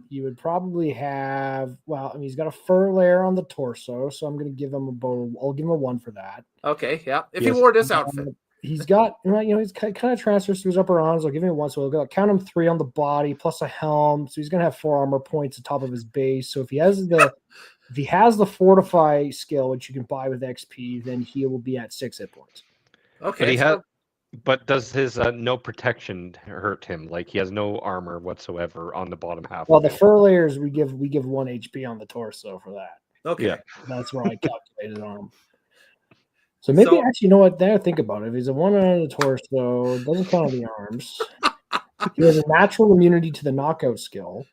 you would probably have. Well, I mean, he's got a fur layer on the torso, so I'm going to give him I'll give him a 1 for that. Okay, yeah. If Yes. he wore this outfit, He's got, he's kind of transfers to his upper arms. I'll give him 1, so we'll count him 3 on the body plus a helm. So he's going to have 4 armor points atop of his base. So if he has the fortify skill, which you can buy with XP, then he will be at 6 hit points. okay. But does his no protection hurt him? Like he has no armor whatsoever on the bottom half. Well, of the it. fur layers we give 1 HP on the torso for that. Okay. Yeah. That's where I calculated on him. So maybe actually, you know what? Now think about it. If he's a 1 on the torso, doesn't count on the arms. He has a natural immunity to the knockout skill.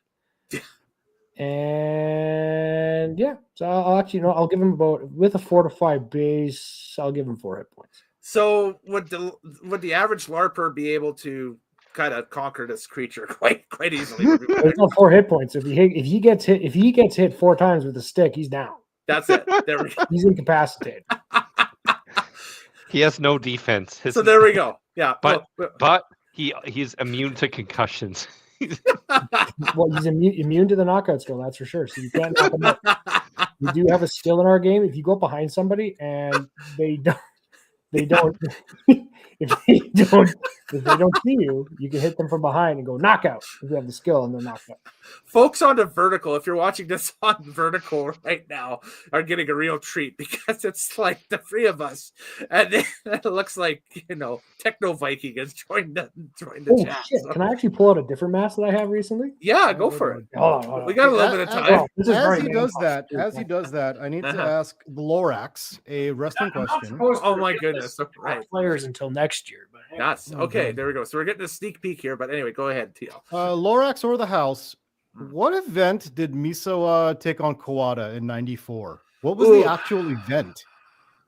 And yeah, so I'll actually, I'll give him with a fortified base, I'll give him 4 hit points. So would the average LARPer be able to kind of conquer this creature quite easily? There's no 4 hit points. If he gets hit 4 times with a stick, he's down. That's it. There we go. He's incapacitated. He has no defense. So there we go. Yeah, But he's immune to concussions. Well, he's immune to the knockout skill, that's for sure. So you can't knock him out. We do have a skill in our game. If you go up behind somebody and they don't if they don't see you, you can hit them from behind and go knockout if you have the skill and they're knocked out. folks on the Vertical, if you're watching this on Vertical right now, are getting a real treat because it's like the 3 of us, and it looks like Techno Viking has joined the Oh chat. shit! So- Can I actually pull out a different mask that I have recently? Yeah, go for it. Hold on. We got a little bit of time. Oh, this is As very he main does cost. that, I need to Uh-huh. ask Lorax a wrestling question. Oh my goodness! Right. Players until next year, but hey. Yes. Okay. There we go. So we're getting a sneak peek here. But anyway, go ahead, TL. Lorax or the house, Hmm. what event did Miso take on Kawada in '94? What was Ooh. the actual event?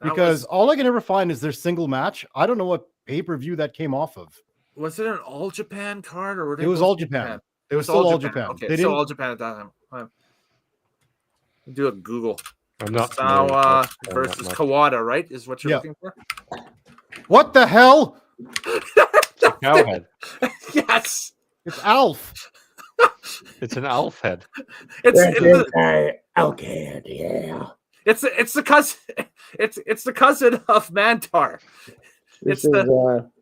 That Because all I can ever find is their single match. I don't know what pay-per-view that came off of. was it an All Japan card or were they It was both All Japan. It was It's still All Japan. Okay, They so didn't. All Japan at that time. Fine. Do a Google. I'm not familiar with Sawa that, so versus not much. Kawada, right? Is what you're Yeah. looking for? What the hell? Cowhead. Yes. It's Alf. It's an elf head. It's Okay, yeah. it's the cousin. It's the cousin of Mantar. This It's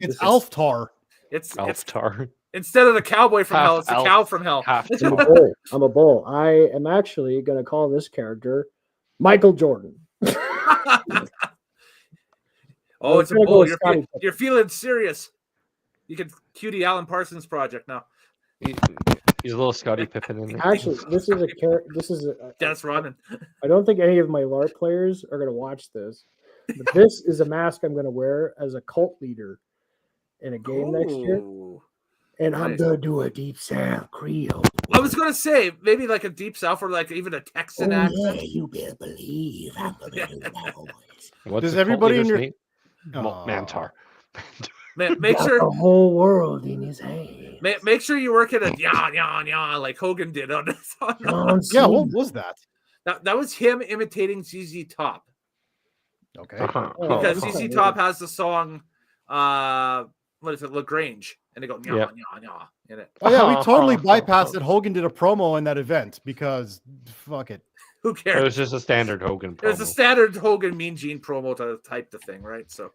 It's Alftar. It's Alftar. instead of the cowboy from Half hell, it's the elf, cow from hell. Half I'm a bull. I'm a bull. I am actually going to call this character Michael Jordan. Oh, it's a gonna go bull. with Scotty You're feeling serious. You can cue the Alan Parsons project now. He's a little Scotty Pippen in there. Actually, this is a character. Dennis Rodman. I don't think any of my LARP players are going to watch this, but this is a mask I'm going to wear as a cult leader in a game next year, Ooh. and I'm Nice. going to do a deep South Creole. I was gonna say maybe like a deep south or like even a Texan Oh, accent. yeah, you better believe I'm going to do that voice. What's Does the cult everybody in leader's your- name? Aw. Mantar. Make Got sure the whole world in his hands. make sure you work at a yeah like Hogan did on this. John Yeah, what Cena. was that? That was him imitating ZZ Top Okay. Uh-huh. Oh, because oh, ZZ yeah. Top has the song what is it, Lagrange, and they go nya Yep. nya in it. Oh yeah, we totally bypassed that Hogan did a promo in that event because fuck it. Who It cares? was just a standard Hogan It was a promo. standard Hogan Mean Gene promo to type the thing, right? So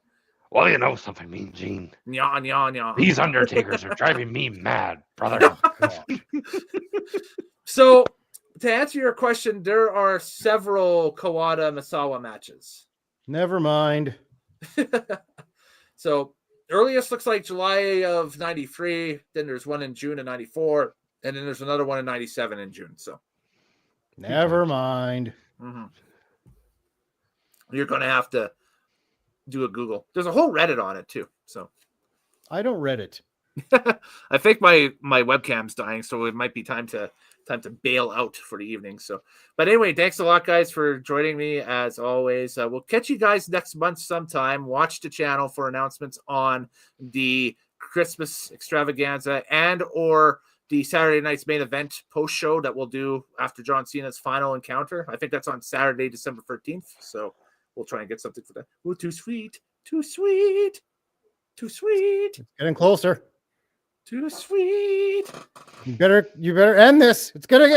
Well, you know something, Mean Gene. nya. These Undertakers are driving me mad, brother. So to answer your question, there are several Kawada Misawa matches. Never mind. So earliest looks like July of 93. Then there's one in June of 94. And then there's another one in 97 in June. So Never mind. You're going to have to do a Google. There's a whole Reddit on it too. So I don't read it. I think my webcam's dying, so it might be time to bail out for the evening. So, but anyway, thanks a lot, guys, for joining me as always. We'll catch you guys next month sometime. Watch the channel for announcements on the Christmas extravaganza and or the Saturday night's main event post show that we'll do after John Cena's final encounter. I think that's on Saturday, December 13th. So we'll try and get something for that. Oh, too sweet, too sweet, too sweet. It's getting closer. Too sweet. You better end this. It's getting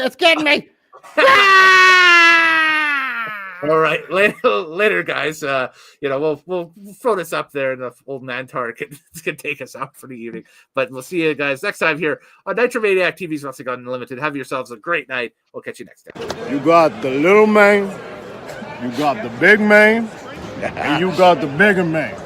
me. All right, later, guys. We'll throw this up there, and the old Mantar can take us out for the evening. But we'll see you guys next time here on Nitromaniac TV's Wrestling Unlimited. Have yourselves a great night. We'll catch you next time. You got the little man, you got the big man, and you got the bigger man.